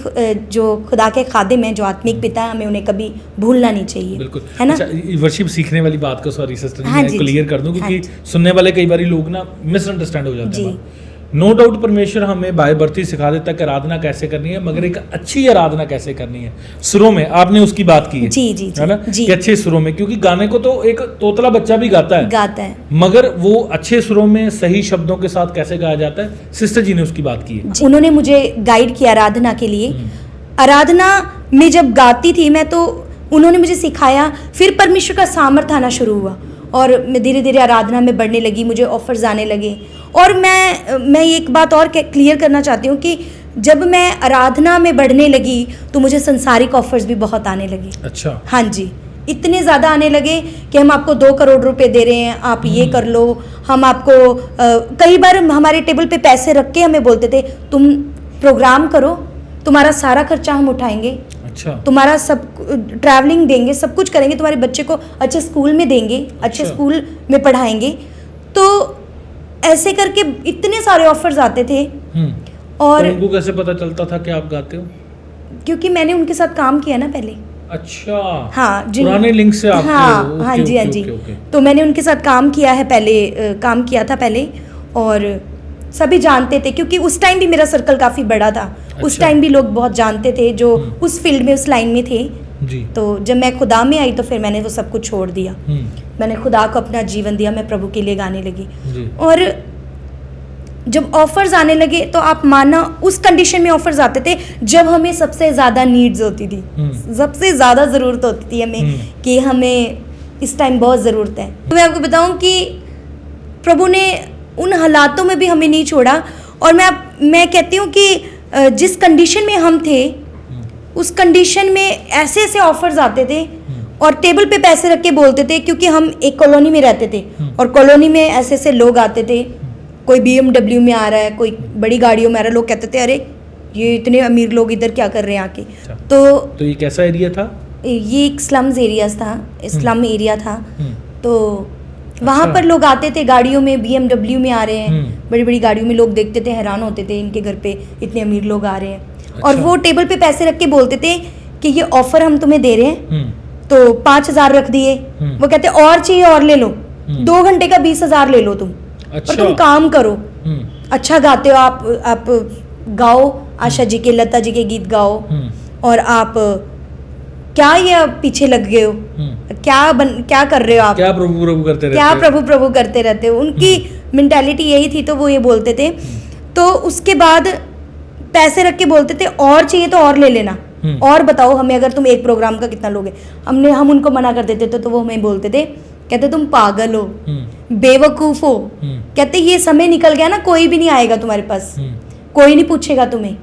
जो खुदा के खादिम हैं, जो आत्मिक पिता है, हमें उन्हें कभी भूलना नहीं चाहिए। बिल्कुल, है ना। अच्छा, वर्शिप सीखने वाली बात को सॉरी सिस्टर हाँ मैं क्लियर कर दूं, क्योंकि सुनने वाले कई बार लोग ना मिसअंडरस्टैंड हो जाते हैं। नो डाउट परमेश्वर हमें बाय बर्थ ही सिखा देता है कि आराधना कैसे करनी है, मगर एक अच्छी आराधना कैसे करनी है सुरों में। आपने उसकी बात की है, जी है ना, कि अच्छे सुरों में, क्योंकि गाने को तो एक तोतला बच्चा भी गाता है, मगर वो अच्छे सुरों में सही शब्दों के साथ कैसे गाया जाता है, सिस्टर जी ने उसकी बात की है। उन्होंने मुझे गाइड किया आराधना के लिए। आराधना में जब गाती थी मैं, तो उन्होंने मुझे सिखाया, फिर परमेश्वर का सामर्थ्य आना शुरू हुआ, और मैं धीरे धीरे आराधना में बढ़ने लगी, मुझे ऑफर्स आने लगे। और मैं एक बात और क्लियर करना चाहती हूँ कि जब मैं आराधना में बढ़ने लगी तो मुझे संसारिक ऑफर्स भी बहुत आने लगे। अच्छा। हाँ जी, इतने ज़्यादा आने लगे कि हम आपको 2 करोड़ रुपए दे रहे हैं, आप ये कर लो, हम आपको कई बार हमारे टेबल पे पैसे रख के हमें बोलते थे, तुम प्रोग्राम करो, तुम्हारा सारा खर्चा हम उठाएंगे, अच्छा, तुम्हारा सब ट्रैवलिंग देंगे, सब कुछ करेंगे, तुम्हारे बच्चे को अच्छे स्कूल में देंगे, अच्छे स्कूल में पढ़ाएंगे। तो ऐसे करके इतने सारे ऑफर्स आते थे। और तो उनको कैसे पता चलता था कि आप गाते हो? क्योंकि मैंने उनके साथ काम किया ना पहले। अच्छा, हाँ, पुराने लिंक से आप? हाँ जी, हाँ जी। तो मैंने उनके साथ काम किया है पहले, काम किया था पहले, और सभी जानते थे, क्योंकि उस टाइम भी मेरा सर्कल काफ़ी बड़ा था। अच्छा। उस टाइम भी लोग बहुत जानते थे जो उस फील्ड में, उस लाइन में थे जी। तो जब मैं खुदा में आई तो फिर मैंने वो सब कुछ छोड़ दिया, मैंने खुदा को अपना जीवन दिया, मैं प्रभु के लिए गाने लगी। और जब ऑफर्स आने लगे तो आप माना, उस कंडीशन में ऑफर्स आते थे जब हमें सबसे ज़्यादा नीड्स होती थी, सबसे ज़्यादा ज़रूरत होती थी हमें, कि हमें इस टाइम बहुत ज़रूरत है। तो मैं आपको बताऊं कि प्रभु ने उन हालातों में भी हमें नहीं छोड़ा। और मैं कहती हूँ कि जिस कंडीशन में हम थे, उस कंडीशन में ऐसे ऐसे ऑफर्स आते थे, और टेबल पे पैसे रख के बोलते थे, क्योंकि हम एक कॉलोनी में रहते थे, और कॉलोनी में ऐसे ऐसे लोग आते थे, कोई BMW में आ रहा है, कोई बड़ी गाड़ियों में आ रहा है, लोग कहते थे अरे ये इतने अमीर लोग इधर क्या कर रहे हैं आके। तो ये कैसा एरिया था? ये एक स्लम्स एरिया था, स्लम एरिया था। तो वहाँ अच्छा। पर लोग आते थे गाड़ियों में, BMW में आ रहे हैं, हम्म। बड़ी बड़ी गाड़ियों में लोग देखते थे, हैरान होते थे इनके घर पे इतने अमीर लोग आ रहे हैं। और अच्छा। वो टेबल पे पैसे रख के बोलते थे कि ये ऑफर हम तुम्हें दे रहे हैं, हम्म। तो 5,000 रख दिए। वो कहते और चाहिए और ले लो, 2 घंटे का 20,000 ले लो तुम, अच्छा। और तुम काम करो, हम्म। अच्छा गाते हो आप गाओ, आशा जी के, लता जी के गीत गाओ, हम्म। और आप क्या ये पीछे लग गए हो, क्या कर रहे हो आप, क्या प्रभु प्रभु करते रहते क्या हैं? प्रभु प्रभु करते रहते हो। उनकी मेंटालिटी यही थी, तो वो ये बोलते थे। तो उसके बाद पैसे रख के बोलते थे और चाहिए तो और ले लेना, और बताओ हमें, अगर तुम एक प्रोग्राम का कितना लोगे। हम उनको मना कर देते थे, तो वो हमें बोलते थे, कहते तुम पागल हो, बेवकूफ हो, कहते ये समय निकल गया ना, कोई भी नहीं आएगा तुम्हारे पास, कोई नहीं पूछेगा तुम्हें।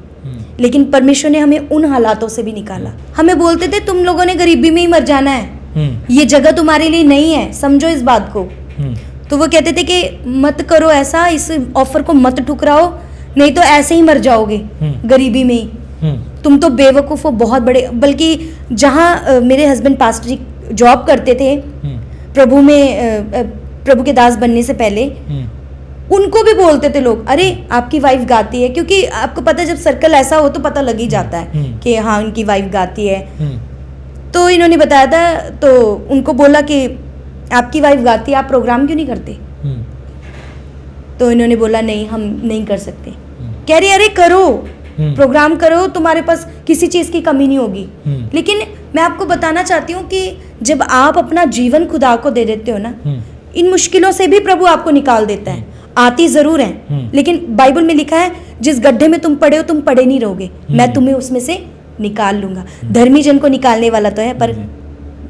लेकिन परमेश्वर ने हमें उन हालातों से भी निकाला। हमें बोलते थे तुम लोगों ने गरीबी में ही मर जाना है, ये जगह तुम्हारे लिए नहीं है, समझो इस बात को। तो वो कहते थे कि मत करो ऐसा, इस ऑफर को मत ठुकराओ, नहीं तो ऐसे ही मर जाओगे गरीबी में ही। तुम तो बेवकूफ हो बहुत बड़े। बल्कि जहाँ मेरे हस्बैंड पास्टर जी जॉब करते थे प्रभु में, प्रभु के दास बनने से पहले, उनको भी बोलते थे लोग, अरे आपकी वाइफ गाती है, क्योंकि आपको पता है जब सर्कल ऐसा हो तो पता लग ही जाता है कि हाँ उनकी वाइफ गाती है। तो इन्होंने बताया था, तो उनको बोला कि आपकी वाइफ गाती है, आप प्रोग्राम क्यों नहीं करते? तो इन्होंने बोला नहीं, हम नहीं कर सकते। कह रही अरे करो, प्रोग्राम करो, तुम्हारे पास किसी चीज़ की कमी नहीं होगी। लेकिन मैं आपको बताना चाहती हूँ कि जब आप अपना जीवन खुदा को दे देते हो ना, इन मुश्किलों से भी प्रभु आपको निकाल देता है। आती ज़रूर हैं, लेकिन बाइबल में लिखा है जिस गड्ढे में तुम पड़े हो तुम पड़े नहीं रहोगे, मैं तुम्हें उसमें से निकाल लूंगा। धर्मी जन को निकालने वाला तो है, पर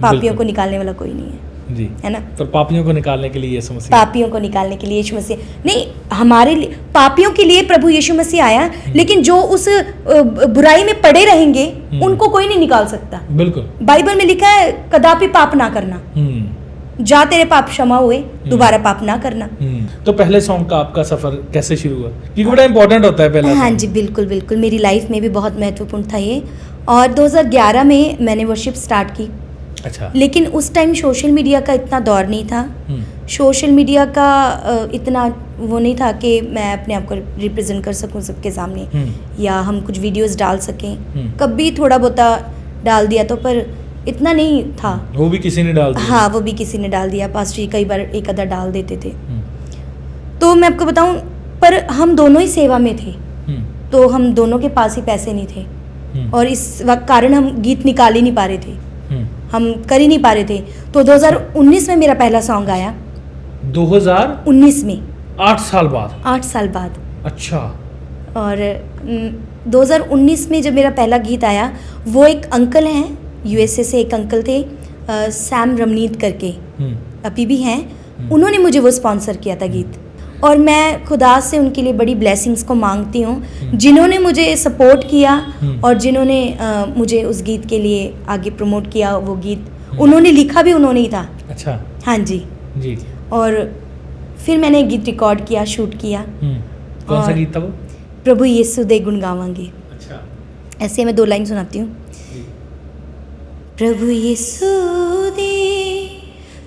पापियों को निकालने वाला कोई नहीं है, जी, है ना। पर पापियों को निकालने के लिए यीशु मसीह, पापियों को निकालने के लिए यीशु मसीह नहीं, हमारे लिए पापियों के लिए प्रभु यीशु मसीह आया, लेकिन जो उस बुराई में पड़े रहेंगे उनको कोई नहीं निकाल सकता। बिल्कुल, बाइबल में लिखा है कदापि पाप ना करना, जा तेरे पाप क्षमा हुए, दोबारा पाप ना करना। तो पहले सॉन्ग का आपका सफर कैसे शुरू हुआ? क्योंकि बड़ा इंपॉर्टेंट होता है पहला हाँ song। जी, बिल्कुल बिल्कुल, मेरी लाइफ में भी बहुत महत्वपूर्ण था ये। और 2011 में मैंने वर्शिप स्टार्ट की। अच्छा। लेकिन उस टाइम सोशल मीडिया का इतना दौर नहीं था, सोशल मीडिया का इतना वो नहीं था कि मैं अपने आप को रिप्रेजेंट कर सकूं सबके सामने, या हम कुछ वीडियोस डाल सकें। कभी थोड़ा बहुत डाल दिया तो, पर इतना नहीं था। वो भी किसी ने डाल दिया? हाँ, वो भी किसी ने डाल दिया, पास्टर जी कई बार एक आधा डाल देते थे। तो मैं आपको बताऊं, पर हम दोनों ही सेवा में थे, तो हम दोनों के पास ही पैसे नहीं थे, और इस वक्त कारण हम गीत निकाल ही नहीं पा रहे थे, हम कर ही नहीं पा रहे थे। तो 2019 में मेरा पहला सॉन्ग आया। 2019 में 8 साल बाद? 8 साल बाद। अच्छा। और 2019 में जब मेरा पहला गीत आया, वो एक अंकल हैं, यूएसए से एक अंकल थे, सैम रमनीत करके, अभी भी हैं, उन्होंने मुझे वो स्पॉन्सर किया था गीत। और मैं खुदा से उनके लिए बड़ी ब्लेसिंग्स को मांगती हूँ, जिन्होंने मुझे सपोर्ट किया और जिन्होंने मुझे उस गीत के लिए आगे प्रमोट किया। वो गीत उन्होंने लिखा भी उन्होंने ही था। अच्छा। हाँ जी जी। और फिर मैंने एक गीत रिकॉर्ड किया, शूट किया। कौन सा और गीत था वो? प्रभु यीशु दे गुण गावांगे। अच्छा। ऐसे मैं 2 लाइन सुनाती हूँ। प्रभु यीशु दे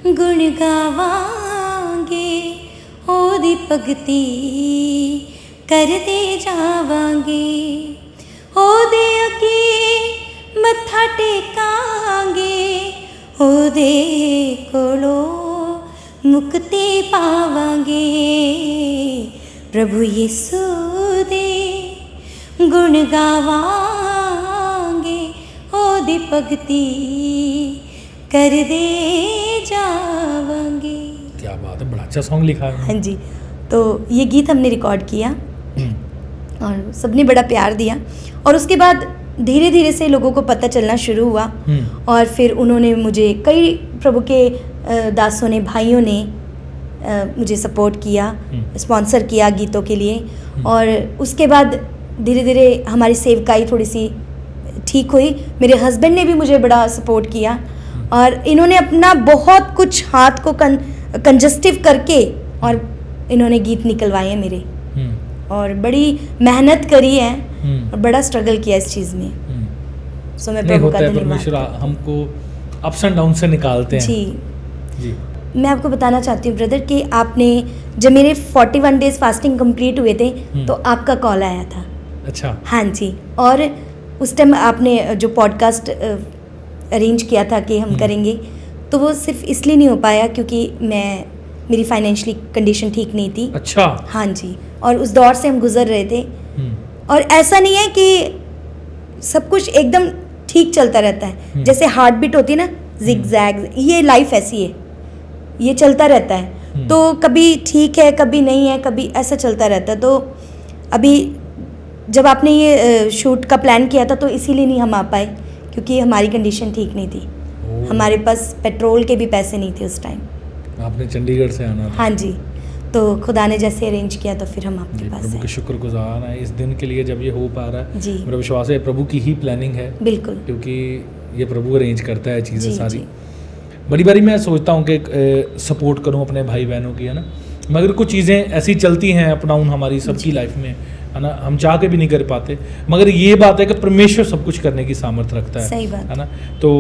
गुण गावांगे, ओदी भगती करदे जावांगे, ओदे अगे मत्था टेकांगे, ओदे कोलो मुक्ति पावांगे। प्रभु यीशु दे गुण गावांगे, ओदी भगती करदे जावांगे। क्या बात है, बड़ा अच्छा सॉन्ग लिखा है। हाँ जी, तो ये गीत हमने रिकॉर्ड किया और सबने बड़ा प्यार दिया। और उसके बाद धीरे धीरे से लोगों को पता चलना शुरू हुआ, और फिर उन्होंने मुझे, कई प्रभु के दासों ने, भाइयों ने मुझे सपोर्ट किया, स्पॉन्सर किया गीतों के लिए। और उसके बाद धीरे धीरे हमारी सेवकाई थोड़ी सी ठीक हुई। मेरे हस्बैंड ने भी मुझे बड़ा सपोर्ट किया, और इन्होंने अपना बहुत कुछ हाथ को कंजस्टिव करके और इन्होंने गीत निकलवाए हैं मेरे, और बड़ी मेहनत करी है और बड़ा स्ट्रगल किया इस चीज़ में। सो मैं प्रभु का धन्यवाद। परमेश्वर हमको अप्स एंड डाउन से निकालते हैं। जी। जी। मैं आपको बताना चाहती हूँ ब्रदर कि आपने जब मेरे 41 डेज फास्टिंग कंप्लीट हुए थे तो आपका कॉल आया था। अच्छा। हाँ जी, और उस टाइम आपने जो पॉडकास्ट अरेंज किया था कि हम करेंगे, तो वो सिर्फ इसलिए नहीं हो पाया क्योंकि मेरी फाइनेंशियली कंडीशन ठीक नहीं थी। अच्छा। हाँ जी, और उस दौर से हम गुजर रहे थे। हम्म, और ऐसा नहीं है कि सब कुछ एकदम ठीक चलता रहता है, जैसे हार्ट बीट होती है ना, जिग जैग, ये लाइफ ऐसी है, ये चलता रहता है। तो कभी ठीक है, कभी नहीं है, कभी ऐसा चलता रहता है। तो अभी जब आपने ये शूट का प्लान किया था तो इसीलिए नहीं हम आ पाए क्योंकि हमारी कंडीशन ठीक नहीं थी। हमारे पास पेट्रोल के भी पैसे नहीं थे उस टाइम। आपने चंडीगढ़ से आना था। हाँ जी, तो खुदा ने जैसे अरेंज किया तो फिर हम आपके पास प्रभु के आए। शुक्रगुजार हैं इस दिन के लिए जब ये हो पा रहा है। जी मेरा विश्वास है प्रभु की ही प्लानिंग है, बिल्कुल। क्योंकि ये प्रभु अरेंज करता है चीज़ें जी, सारी। जी। बड़ी बारी मैं सोचता हूँ कि सपोर्ट करूँ अपने भाई बहनों की, है ना, मगर कुछ चीज़ें ऐसी चलती हैं अप डाउन हमारी सबकी लाइफ में, है ना, हम चाह के भी नहीं कर पाते। मगर ये बात है कि परमेश्वर सब कुछ करने की सामर्थ्य रखता है, सही बात है ना। तो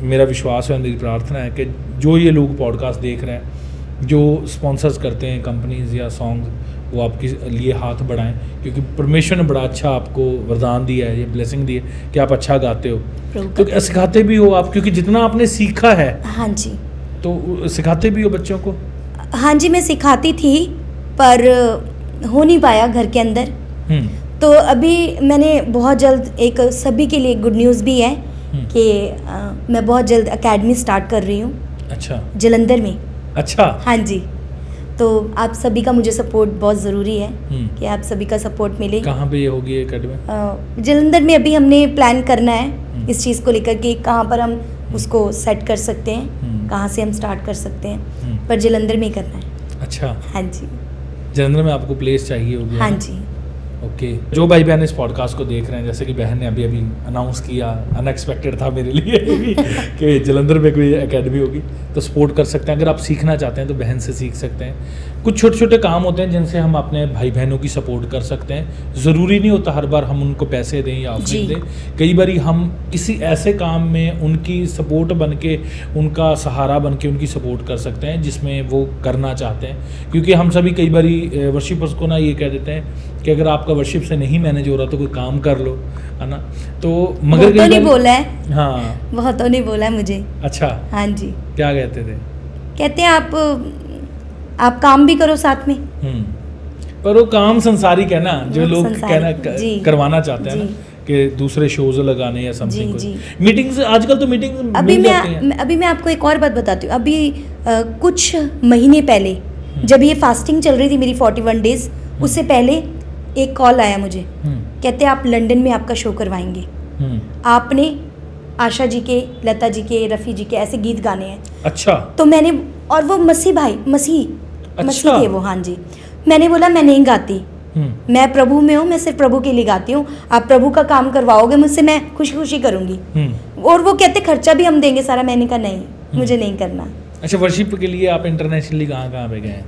मेरा विश्वास है, मेरी प्रार्थना है कि जो ये लोग पॉडकास्ट देख रहे हैं, जो स्पॉन्सर्स करते हैं कंपनीज या सॉन्ग्स, वो आपके लिए हाथ बढ़ाएं, क्योंकि परमेश्वर ने बड़ा अच्छा आपको वरदान दिया है, ये ब्लेसिंग दी है कि आप अच्छा गाते हो। प्रभु तो सिखाते भी हो आप, क्योंकि जितना आपने सीखा है हाँ जी, तो सिखाते भी हो बच्चों को। हाँ जी, मैं सिखाती थी पर हो नहीं पाया घर के अंदर। तो अभी मैंने बहुत जल्द एक सभी के लिए गुड न्यूज़ भी है कि मैं बहुत जल्द एकेडमी स्टार्ट कर रही हूँ। अच्छा। जलंधर में। अच्छा। हाँ जी, तो आप सभी का मुझे सपोर्ट बहुत ज़रूरी है कि आप सभी का सपोर्ट मिले। कहाँ पे ये होगी एकेडमी? जलंधर में अभी हमने प्लान करना है इस चीज़ को लेकर कि कहाँ पर हम उसको सेट कर सकते हैं, कहाँ से हम स्टार्ट कर सकते हैं, पर जलंधर में ही करना है। अच्छा। हाँ जी। जलंधर में आपको प्लेस चाहिए होगी? हाँ जी। ओके। जो भाई बहन इस पॉडकास्ट को देख रहे हैं, जैसे कि बहन ने अभी अनाउंस किया, अनएक्सपेक्टेड था मेरे लिए भी कि जलंधर में कोई एकेडमी होगी, तो सपोर्ट कर सकते हैं। अगर आप सीखना चाहते हैं तो बहन से सीख सकते हैं। कुछ छोटे छोटे काम होते हैं जिनसे हम अपने भाई बहनों की सपोर्ट कर सकते हैं। ज़रूरी नहीं होता हर बार हम उनको पैसे दें या ऑफरिंग दें। कई बार हम किसी ऐसे काम में उनकी सपोर्ट बन के, उनका सहारा बन के उनकी सपोर्ट कर सकते हैं जिसमें वो करना चाहते हैं। क्योंकि हम सभी कई बार वर्शिपर्स को ना ये कह देते हैं कि अगर आपका वर्शिप से नहीं मैनेज हो रहा तो कोई काम कर लो, है ना। तो मगर तो नहीं बोला है। हाँ, बहुत तो नहीं बोला है मुझे। अच्छा। हाँ जी। क्या कहते थे? कहते हैं आप काम भी करो साथ में। पर वो काम संसारिक है ना, जो वो लोग संसारिक, कहना जी। करवाना चाहते हैं जी। ना, कि दूसरे शोज लगाने या समथिंग। जी। मीटिंग्स आजकल तो मीटिंग्स अभी मिल जाती हैं। अभी मैं आपको एक और बात बताती हूँ। अभी कुछ महीने पहले जब ये फास्टिंग चल रही थी मेरी 41 डेज, उससे पहले एक कॉल आया मुझे। कहते आप लंदन में आपका शो करवाएंगे, आपने आशा जी के, लता जी के, रफ़ी जी के ऐसे गीत गाने हैं। अच्छा। तो मैंने, और वो मसीह अच्छा। थे वो। हाँ जी। मैंने बोला मैं नहीं गाती, मैं प्रभु में हूँ, मैं सिर्फ प्रभु के लिए गाती हूँ। आप प्रभु का काम करवाओगे मुझसे, मैं खुशी खुशी करूँगी। और वो कहते खर्चा भी हम देंगे सारा। मैंने कहा नहीं, मुझे नहीं करना। अच्छा, वर्शिप के लिए आप इंटरनेशनली कहाँ कहाँ पे गए हैं?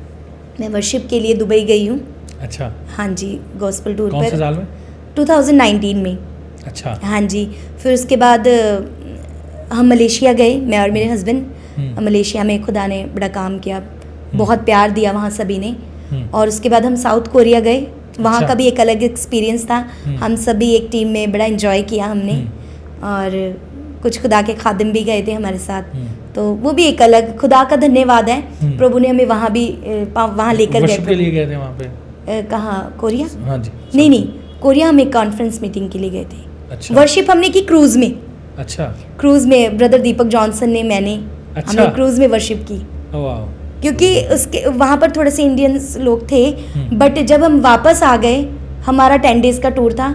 मैं वर्शिप के लिए दुबई गई हूँ। अच्छा। हाँ जी, गॉस्पेल टूर कौन से पर। साल में? 2019 में। अच्छा। हाँ जी। फिर उसके बाद हम मलेशिया गए, मैं और मेरे हस्बैंड। मलेशिया में खुदा ने बड़ा काम किया, बहुत प्यार दिया वहाँ सभी ने। और उसके बाद हम साउथ कोरिया गए, वहाँ अच्छा। का भी एक अलग एक्सपीरियंस था। हम सभी एक टीम में बड़ा एंजॉय किया हमने। और कुछ खुदा के खादिम भी गए थे हमारे साथ, तो वो भी एक अलग खुदा का धन्यवाद है। प्रभु ने हमें वहाँ भी वहाँ लेकर वर्शिप के लिए गए। गए थे वहाँ पे? कहाँ? कोरिया? हाँ जी। नहीं, कोरिया हम एक कॉन्फ्रेंस मीटिंग के लिए गए थे। अच्छा। वर्शिप हमने की क्रूज में। अच्छा। क्रूज में ब्रदर दीपक जॉनसन ने, मैंने, अच्छा। हमने क्रूज में वर्शिप की। वाह। क्योंकि उसके वहाँ पर थोड़े से इंडियंस लोग थे। बट जब हम वापस आ गए, हमारा 10 डेज का टूर था,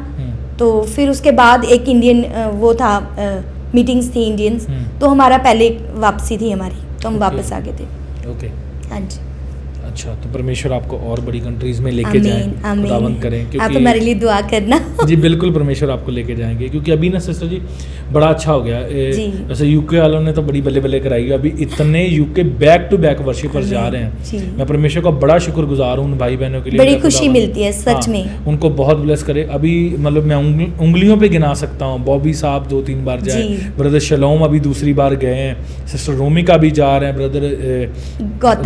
तो फिर उसके बाद एक इंडियन वो था, मीटिंग्स थी इंडियंस, तो हमारा पहले वापसी थी हमारी, तो हम वापस आ गए थे। ओके। हाँ जी। अच्छा, तो परमेश्वर आपको और बड़ी कंट्रीज में लेके जाए, आमीन खुदावंद करें, आमीन। क्योंकि आप हमारे लिए दुआ करना। जी बिल्कुल, परमेश्वर आपको लेके जाएंगे, क्योंकि अभी ना सिस्टर जी बड़ा अच्छा हो गया। जी। वैसे यूके वालों ने तो बड़ी बल्ले बल्ले कराई है, अभी इतने UK back to back worshippers जा रहे जी। हैं। मैं परमेश्वर का बड़ा शुक्रगुजार हूँ उन भाई बहनों के लिए, बड़ी मेरा खुशी खुदावंद, मिलती है सच में। उनको बहुत ब्लेस करे। अभी मतलब मैं उंगलियों पे गिना सकता हूँ, बॉबी साहब 2-3 बार जाए, जी। ब्रदर शलोम अभी दूसरी बार गए हैं, सिस्टर रोमिका भी जा रहे हैं, ब्रदर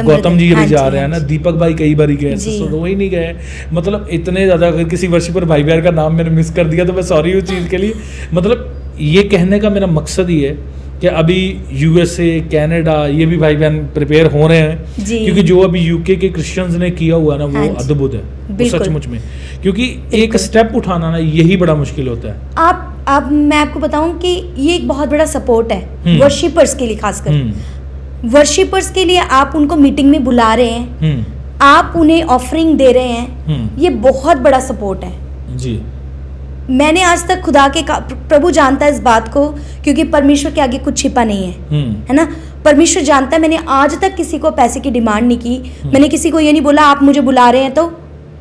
गौतम जी हाँ भी जा जी, रहे हैं हाँ ना, जी। दीपक भाई कई बार ही गए, जी। सिस्टर रोही नहीं गए। मतलब इतने ज़्यादा, अगर किसी वर्शिपर भाई बहन का नाम मैंने मिस कर दिया तो मैं सॉरी उस चीज़ के लिए। मतलब ये कहने का मेरा मकसद ही है कि अभी यूएसए, कनाडा, ये भी भाई बहन प्रिपेयर हो रहे हैं, जी। क्योंकि जो अभी यूके के क्रिश्चियंस ने किया हुआ ना वो हाँ जी। अद्भुत है, वो बिल्कुल। सचमुच में, क्योंकि एक स्टेप उठाना ना यही बड़ा मुश्किल होता है। आप मैं आपको बताऊं कि ये एक बहुत बड़ा सपोर्ट है हम्म। वर्शिपर्स के लिए, खासकर हम्म, वर्शिपर्स के लिए। आप उनको मीटिंग में बुला रहे हैं, हम्म, आप उन्हें ऑफरिंग दे रहे हैं, हम्म, ये बहुत बड़ा सपोर्ट है। जी मैंने आज तक खुदा के प्रभु जानता है इस बात को, क्योंकि परमेश्वर के आगे कुछ छिपा नहीं है, है ना। परमेश्वर जानता है, मैंने आज तक किसी को पैसे की डिमांड नहीं की। मैंने किसी को ये नहीं बोला आप मुझे बुला रहे हैं तो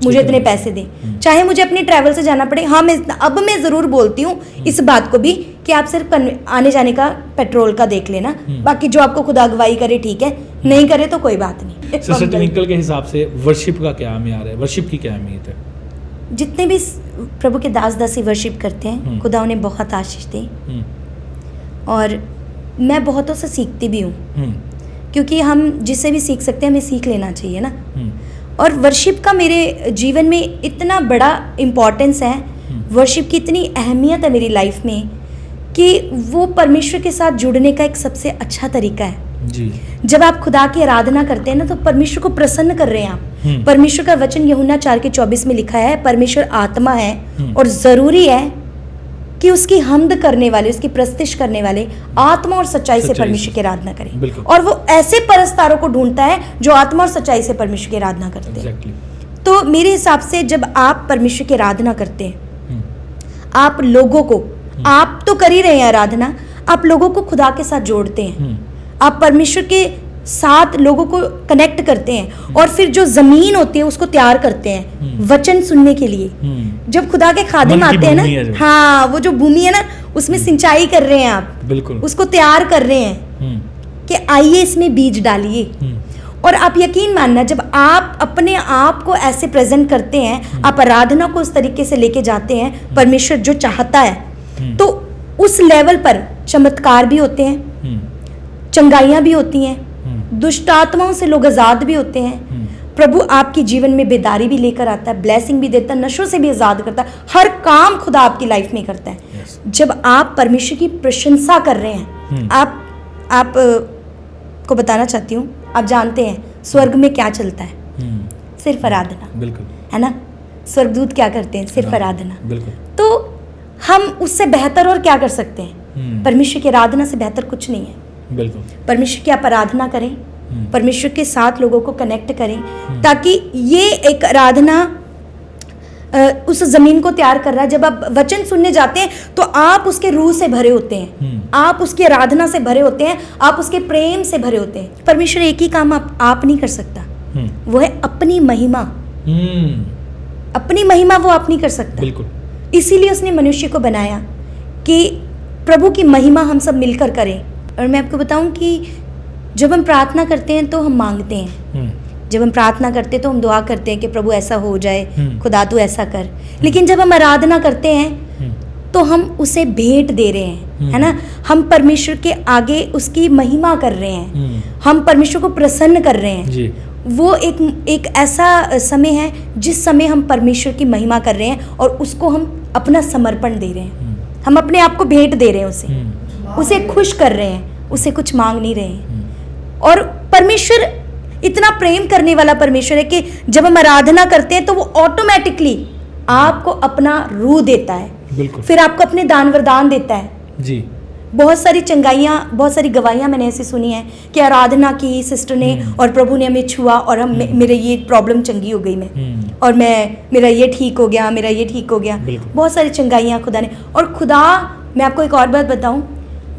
मुझे इतने पैसे दें, चाहे मुझे अपने ट्रैवल से जाना पड़े। हाँ, अब मैं ज़रूर बोलती हूँ इस बात को भी कि आप सिर्फ आने जाने का पेट्रोल का देख लेना, बाकी जो आपको खुदा अगुवाई करे ठीक है, नहीं करे तो कोई बात नहीं। सिस्टर ट्विंकल के हिसाब से वर्शिप का क्या म्यार है, वर्शिप की क्या अहमियत है? जितने भी प्रभु के दास दासी वर्शिप करते हैं, खुदा उन्हें बहुत आशीष दे, हम्म, और मैं बहुतों से सीखती भी हूँ, हम्म, क्योंकि हम जिससे भी सीख सकते हैं हमें सीख लेना चाहिए ना। हम्म, और वर्शिप का मेरे जीवन में इतना बड़ा इम्पोर्टेंस है, वर्शिप की इतनी अहमियत है मेरी लाइफ में कि वो परमेश्वर के साथ जुड़ने का एक सबसे अच्छा तरीका है। जी जब आप खुदा की आराधना करते हैं ना, तो परमेश्वर को प्रसन्न कर रहे हैं आप। परमेश्वर का वचन यूहन्ना 4:24 में लिखा है, परमेश्वर आत्मा है और ज़रूरी है कि उसकी हमद करने वाले, उसकी प्रस्तिश करने वाले आत्मा और सच्चाई से परमेश्वर की आराधना करें। बिल्कुल। और वो ऐसे परस्तारों को ढूंढता है जो आत्मा और सच्चाई से परमेश्वर की आराधना करते हैं। एग्जैक्टली। तो मेरे हिसाब से जब आप परमेश्वर की आराधना करते हैं, आप लोगों को, आप तो कर ही रहे हैं आराधना, आप लोगों को खुदा के साथ जोड़ते हैं, आप परमेश्वर के साथ लोगों को कनेक्ट करते हैं, और फिर जो जमीन होती है उसको तैयार करते हैं वचन सुनने के लिए। जब खुदा के खादिम मन की आते हैं भूमि है जो। ना, हाँ, वो जो भूमि है ना, उसमें सिंचाई कर रहे हैं आप, बिल्कुल। उसको तैयार कर रहे हैं कि आइए इसमें बीज डालिए। और आप यकीन मानना, जब आप अपने आप को ऐसे प्रेजेंट करते हैं, आप आराधना को उस तरीके से लेके जाते हैं, परमेश्वर जो चाहता है, तो उस लेवल पर चमत्कार भी होते हैं, चंगाइयाँ भी होती हैं, दुष्ट आत्माओं से लोग आज़ाद भी होते हैं। प्रभु आपकी जीवन में बेदारी भी लेकर आता है, ब्लेसिंग भी देता है, नशों से भी आज़ाद करता है, हर काम खुदा आपकी लाइफ में करता है। जब आप परमेश्वर की प्रशंसा कर रहे हैं, आप को बताना चाहती हूँ, आप जानते हैं स्वर्ग में क्या चलता है? सिर्फ आराधना, बिल्कुल, है ना। स्वर्गदूत क्या करते हैं? सिर्फ आराधना। बिल्कुल। तो हम उससे बेहतर और क्या कर सकते हैं? परमेश्वर की आराधना से बेहतर कुछ नहीं है। बिल्कुल। परमेश्वर की आप आराधना करें, परमेश्वर के साथ लोगों को कनेक्ट करें, ताकि ये एक आराधना उस जमीन को तैयार कर रहा है। जब आप वचन सुनने जाते हैं तो आप उसके रूह से भरे होते हैं, आप उसकी आराधना से भरे होते हैं, आप उसके प्रेम से भरे होते हैं। परमेश्वर एक ही काम आप नहीं कर सकता, वो है अपनी महिमा। अपनी महिमा वो आप नहीं कर सकता। बिल्कुल। इसीलिए उसने मनुष्य को बनाया कि प्रभु की महिमा हम सब मिलकर करें। और मैं आपको बताऊं कि जब हम प्रार्थना करते हैं तो हम मांगते हैं, जब हम प्रार्थना करते हैं तो हम दुआ करते हैं कि प्रभु ऐसा हो जाए, खुदा तू ऐसा कर। लेकिन जब हम आराधना करते हैं तो हम उसे भेंट दे रहे हैं, है ना। हम परमेश्वर के आगे उसकी महिमा कर रहे हैं, हम परमेश्वर को प्रसन्न कर रहे हैं जी। वो एक ऐसा समय है जिस समय हम परमेश्वर की महिमा कर रहे हैं और उसको हम अपना समर्पण दे रहे हैं, हम अपने आप को भेंट दे रहे हैं, उसे खुश कर रहे हैं, उसे कुछ मांग नहीं रहे हैं। और परमेश्वर इतना प्रेम करने वाला परमेश्वर है कि जब हम आराधना करते हैं तो वो ऑटोमेटिकली आपको अपना रूह देता है, बिल्कुल। फिर आपको अपने दान वरदान देता है। जी। बहुत सारी चंगाइयाँ, बहुत सारी गवाहियाँ मैंने ऐसी सुनी है कि आराधना की सिस्टर ने और प्रभु ने हमें छुआ और हम मेरे ये प्रॉब्लम चंगी हो गई, और मेरा ये ठीक हो गया, मेरा ये ठीक हो गया। बहुत सारी चंगाइयाँ खुदा ने। और खुदा, मैं आपको एक और बात बताऊँ,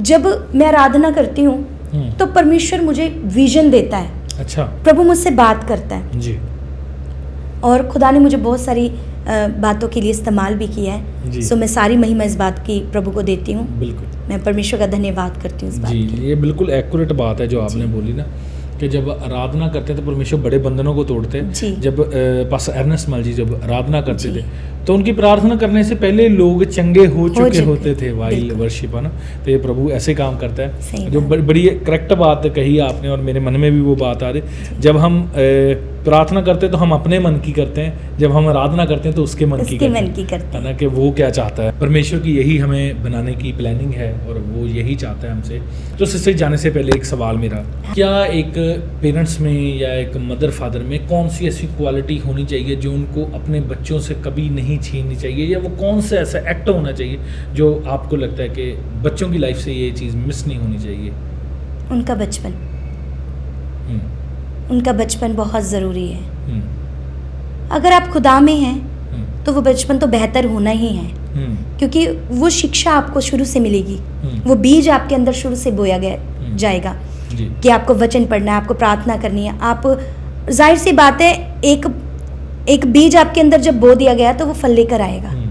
जब मैं आराधना करती हूँ तो परमेश्वर मुझे विजन देता है। अच्छा। प्रभु मुझसे बात करता है जी और खुदा ने मुझे बहुत सारी बातों के लिए इस्तेमाल भी किया जी। है। सो मैं सारी महिमा इस बात की प्रभु को देती हूँ। बिल्कुल मैं परमेश्वर का धन्यवाद करती हूँ इस बात जी, के लिए। ये बिल्कुल एक्यूरेट बात है जो आपने बोली ना, कि जब आराधना करते हैं तो परमेश्वर बड़े बंधनों को तोड़ते हैं। जी। जब पास्टर अर्नेस्ट मल जी जब आराधना करते जी। थे तो उनकी प्रार्थना करने से पहले लोग चंगे हो चुके चुके होते थे वाइल बिल्कुल। वर्शिप, है ना। तो ये प्रभु ऐसे काम करता सही है, जो बात। बड़ी करेक्ट बात कही आपने, और मेरे मन में भी वो बात आ रही। जब हम प्रार्थना करते हैं तो हम अपने मन की करते हैं, जब हम आराधना करते हैं तो उसके मन की उसके करते मन हैं, की करते है ना, कि वो क्या चाहता है। परमेश्वर की यही हमें बनाने की प्लानिंग है और वो यही चाहता है हमसे। तो इससे जाने से पहले एक सवाल मेरा, क्या एक पेरेंट्स में या एक मदर फादर में कौन सी ऐसी क्वालिटी होनी चाहिए जो उनको अपने बच्चों से कभी नहीं छीननी चाहिए, या वो कौन सा ऐसा एक्ट होना चाहिए जो आपको लगता है कि बच्चों की लाइफ से ये चीज़ मिस नहीं होनी चाहिए? उनका बचपन, हम्म, उनका बचपन बहुत ज़रूरी है। हम्म, अगर आप खुदा में हैं हम्म, तो वो बचपन तो बेहतर होना ही है, हम्म, क्योंकि वो शिक्षा आपको शुरू से मिलेगी। हम्म। वो बीज आपके अंदर शुरू से बोया गया जाएगा जी कि आपको वचन पढ़ना है, आपको प्रार्थना करनी है। आप, जाहिर सी बात है, एक बीज आपके अंदर जब बो दिया गया तो वो फल लेकर आएगा। हम्म,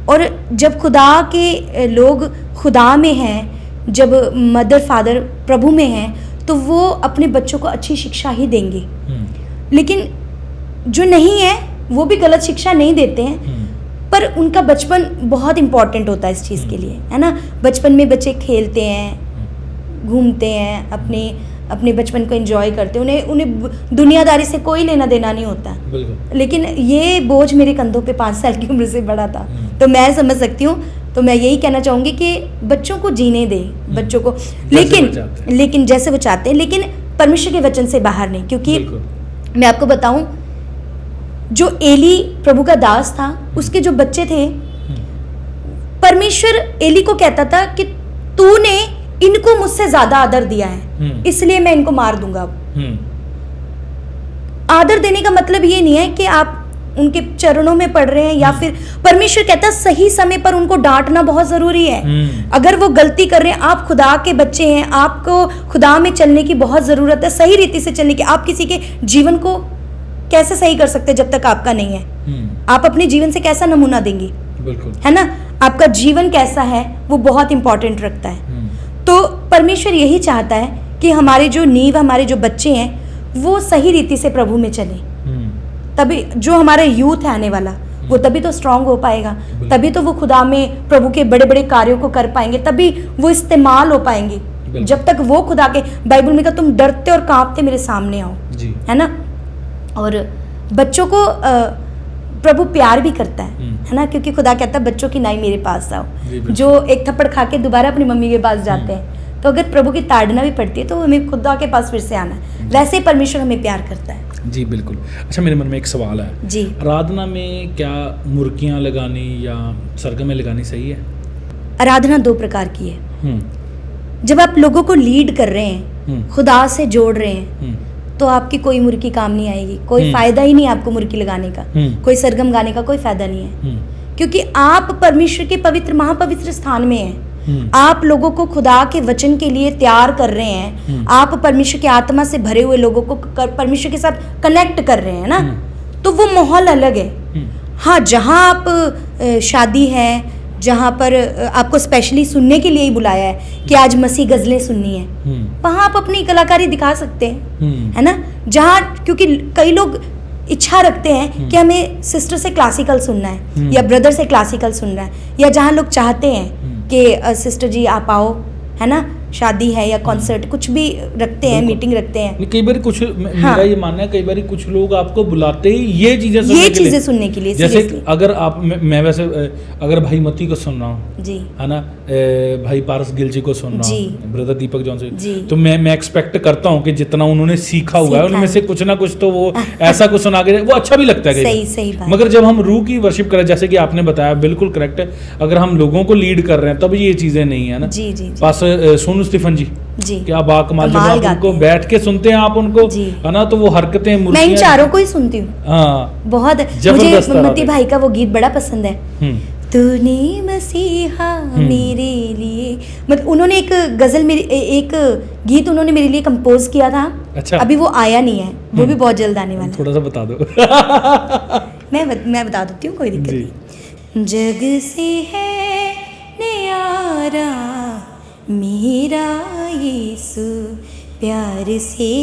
और जब खुदा के लोग खुदा में हैं, जब मदर फादर प्रभु में हैं, तो वो अपने बच्चों को अच्छी शिक्षा ही देंगे। हम्म, लेकिन जो नहीं है वो भी गलत शिक्षा नहीं देते हैं, हम्म, पर उनका बचपन बहुत इम्पॉर्टेंट होता है इस चीज़ के लिए, है ना। बचपन में बच्चे खेलते हैं, घूमते हैं, अपने बचपन को एंजॉय करते हैं, उन्हें दुनियादारी से कोई लेना देना नहीं होता। बिल्कुल। लेकिन ये बोझ मेरे कंधों पे 5 साल की उम्र से बड़ा था, हम्म। तो मैं समझ सकती हूँ। तो मैं यही कहना चाहूँगी कि बच्चों को जीने दें, बच्चों को, लेकिन जैसे वो चाहते हैं, लेकिन परमेश्वर के वचन से बाहर नहीं। क्योंकि बिल्कुल। मैं आपको बताऊँ, जो एली प्रभु का दास था, उसके जो बच्चे थे, परमेश्वर एली को कहता था कि तूने इनको मुझसे ज्यादा आदर दिया है, इसलिए मैं इनको मार दूंगा अब। आदर देने का मतलब ये नहीं है कि आप उनके चरणों में पड़ रहे हैं, या फिर परमेश्वर कहता है सही समय पर उनको डांटना बहुत जरूरी है। अगर वो गलती कर रहे हैं, आप खुदा के बच्चे हैं, आपको खुदा में चलने की बहुत जरूरत है, सही रीति से चलने की। आप किसी के जीवन को कैसे सही कर सकते जब तक आपका नहीं है? आप अपने जीवन से कैसा नमूना देंगे? बिल्कुल, है ना। आपका जीवन कैसा है वो बहुत इंपॉर्टेंट रखता है। तो परमेश्वर यही चाहता है कि हमारे जो नींव, हमारे जो बच्चे हैं, वो सही रीति से प्रभु में चले। तभी जो हमारा यूथ है आने वाला, वो तभी तो स्ट्रांग हो पाएगा, तभी तो वो खुदा में प्रभु के बड़े बड़े कार्यों को कर पाएंगे, तभी वो इस्तेमाल हो पाएंगे। जब तक वो खुदा के, बाइबल में कहा तुम डरते और कांपते मेरे सामने आओ, है ना। और बच्चों को प्रभु प्यार भी करता है ना, क्योंकि खुदा कहता है बच्चों की नाई मेरे पास आओ। जो एक थप्पड़ खा के दोबारा अपनी मम्मी के पास जाते हैं, तो अगर प्रभु की ताड़ना भी पड़ती है तो हमें खुदा के पास फिर से आना है। वैसे परमेश्वर हमें प्यार करता है। जी बिल्कुल। अच्छा, मेरे मन में एक सवाल है जी। आराधना में क्या मुर्कियाँ लगानी या सरगमें लगानी सही है? आराधना 2 प्रकार की है। जब आप लोगों को लीड कर रहे हैं, खुदा से जोड़ रहे हैं, तो आपकी कोई मुर्की काम नहीं आएगी, कोई फायदा ही नहीं आपको मुर्की लगाने का, कोई सरगम गाने का कोई फायदा नहीं है। क्योंकि आप परमेश्वर के पवित्र महापवित्र स्थान में हैं। आप लोगों को खुदा के वचन के लिए तैयार कर रहे हैं। आप परमेश्वर की आत्मा से भरे हुए लोगों को परमेश्वर के साथ कनेक्ट कर रहे हैं ना, तो वो माहौल अलग है। हाँ, जहाँ आप शादी है, जहाँ पर आपको स्पेशली सुनने के लिए ही बुलाया है कि आज मसीह गज़लें सुननी है, वहाँ आप अपनी कलाकारी दिखा सकते हैं, है ना। जहाँ, क्योंकि कई लोग इच्छा रखते हैं कि हमें सिस्टर से क्लासिकल सुनना है या ब्रदर से क्लासिकल सुनना है, या जहाँ लोग चाहते हैं कि सिस्टर जी आप आओ, है ना, शादी है या कॉन्सर्ट, कुछ भी रखते हैं, मीटिंग रखते हैं। कई बार कुछ मेरा ये मानना है, कई बार कुछ लोग आपको बुलाते ही ये चीजें सुनने के लिए। जैसे अगर आप, मैं वैसे अगर भाई मती को सुन रहा हूँ जी, है ना, भाई पारस गिल जी को सुन रहा हूँ, ब्रदर दीपक जॉन से, तो मैं एक्सपेक्ट करता हूँ कि जितना उन्होंने सीखा हुआ है उनमें से कुछ ना कुछ तो वो ऐसा कुछ सुना के वो अच्छा भी लगता है। सही बात। मगर जब हम रूह की वर्शिप करें, जैसे कि आपने बताया, बिल्कुल करेक्ट है, अगर हम लोगों को लीड कर रहे हैं तब ये चीजें नहीं है ना। जी जी। पास सोनू स्टीफन जी क्या बाकमाल, जब आप उनको बैठ के सुनते हैं आप उनको, है ना, तो वो हरकतें, मैं इन चारों को ही सुनती हूँ। हाँ, बहुत, मुझे मती भाई का वो गीत बड़ा पसंद है, तूने मसीहा मेरे लिए, मतलब उन्होंने एक गजल मेरी एक गीत उन्होंने मेरे लिए कंपोज किया था। अच्छा। अभी वो आया नहीं है, वो भी बहुत जल्द आने वाला है। थोड़ा सा बता दो। मैं बता देती हूँ, कोई दिक्कत जी। नहीं। जग से है न्यारा मेरा यीशु, प्यार से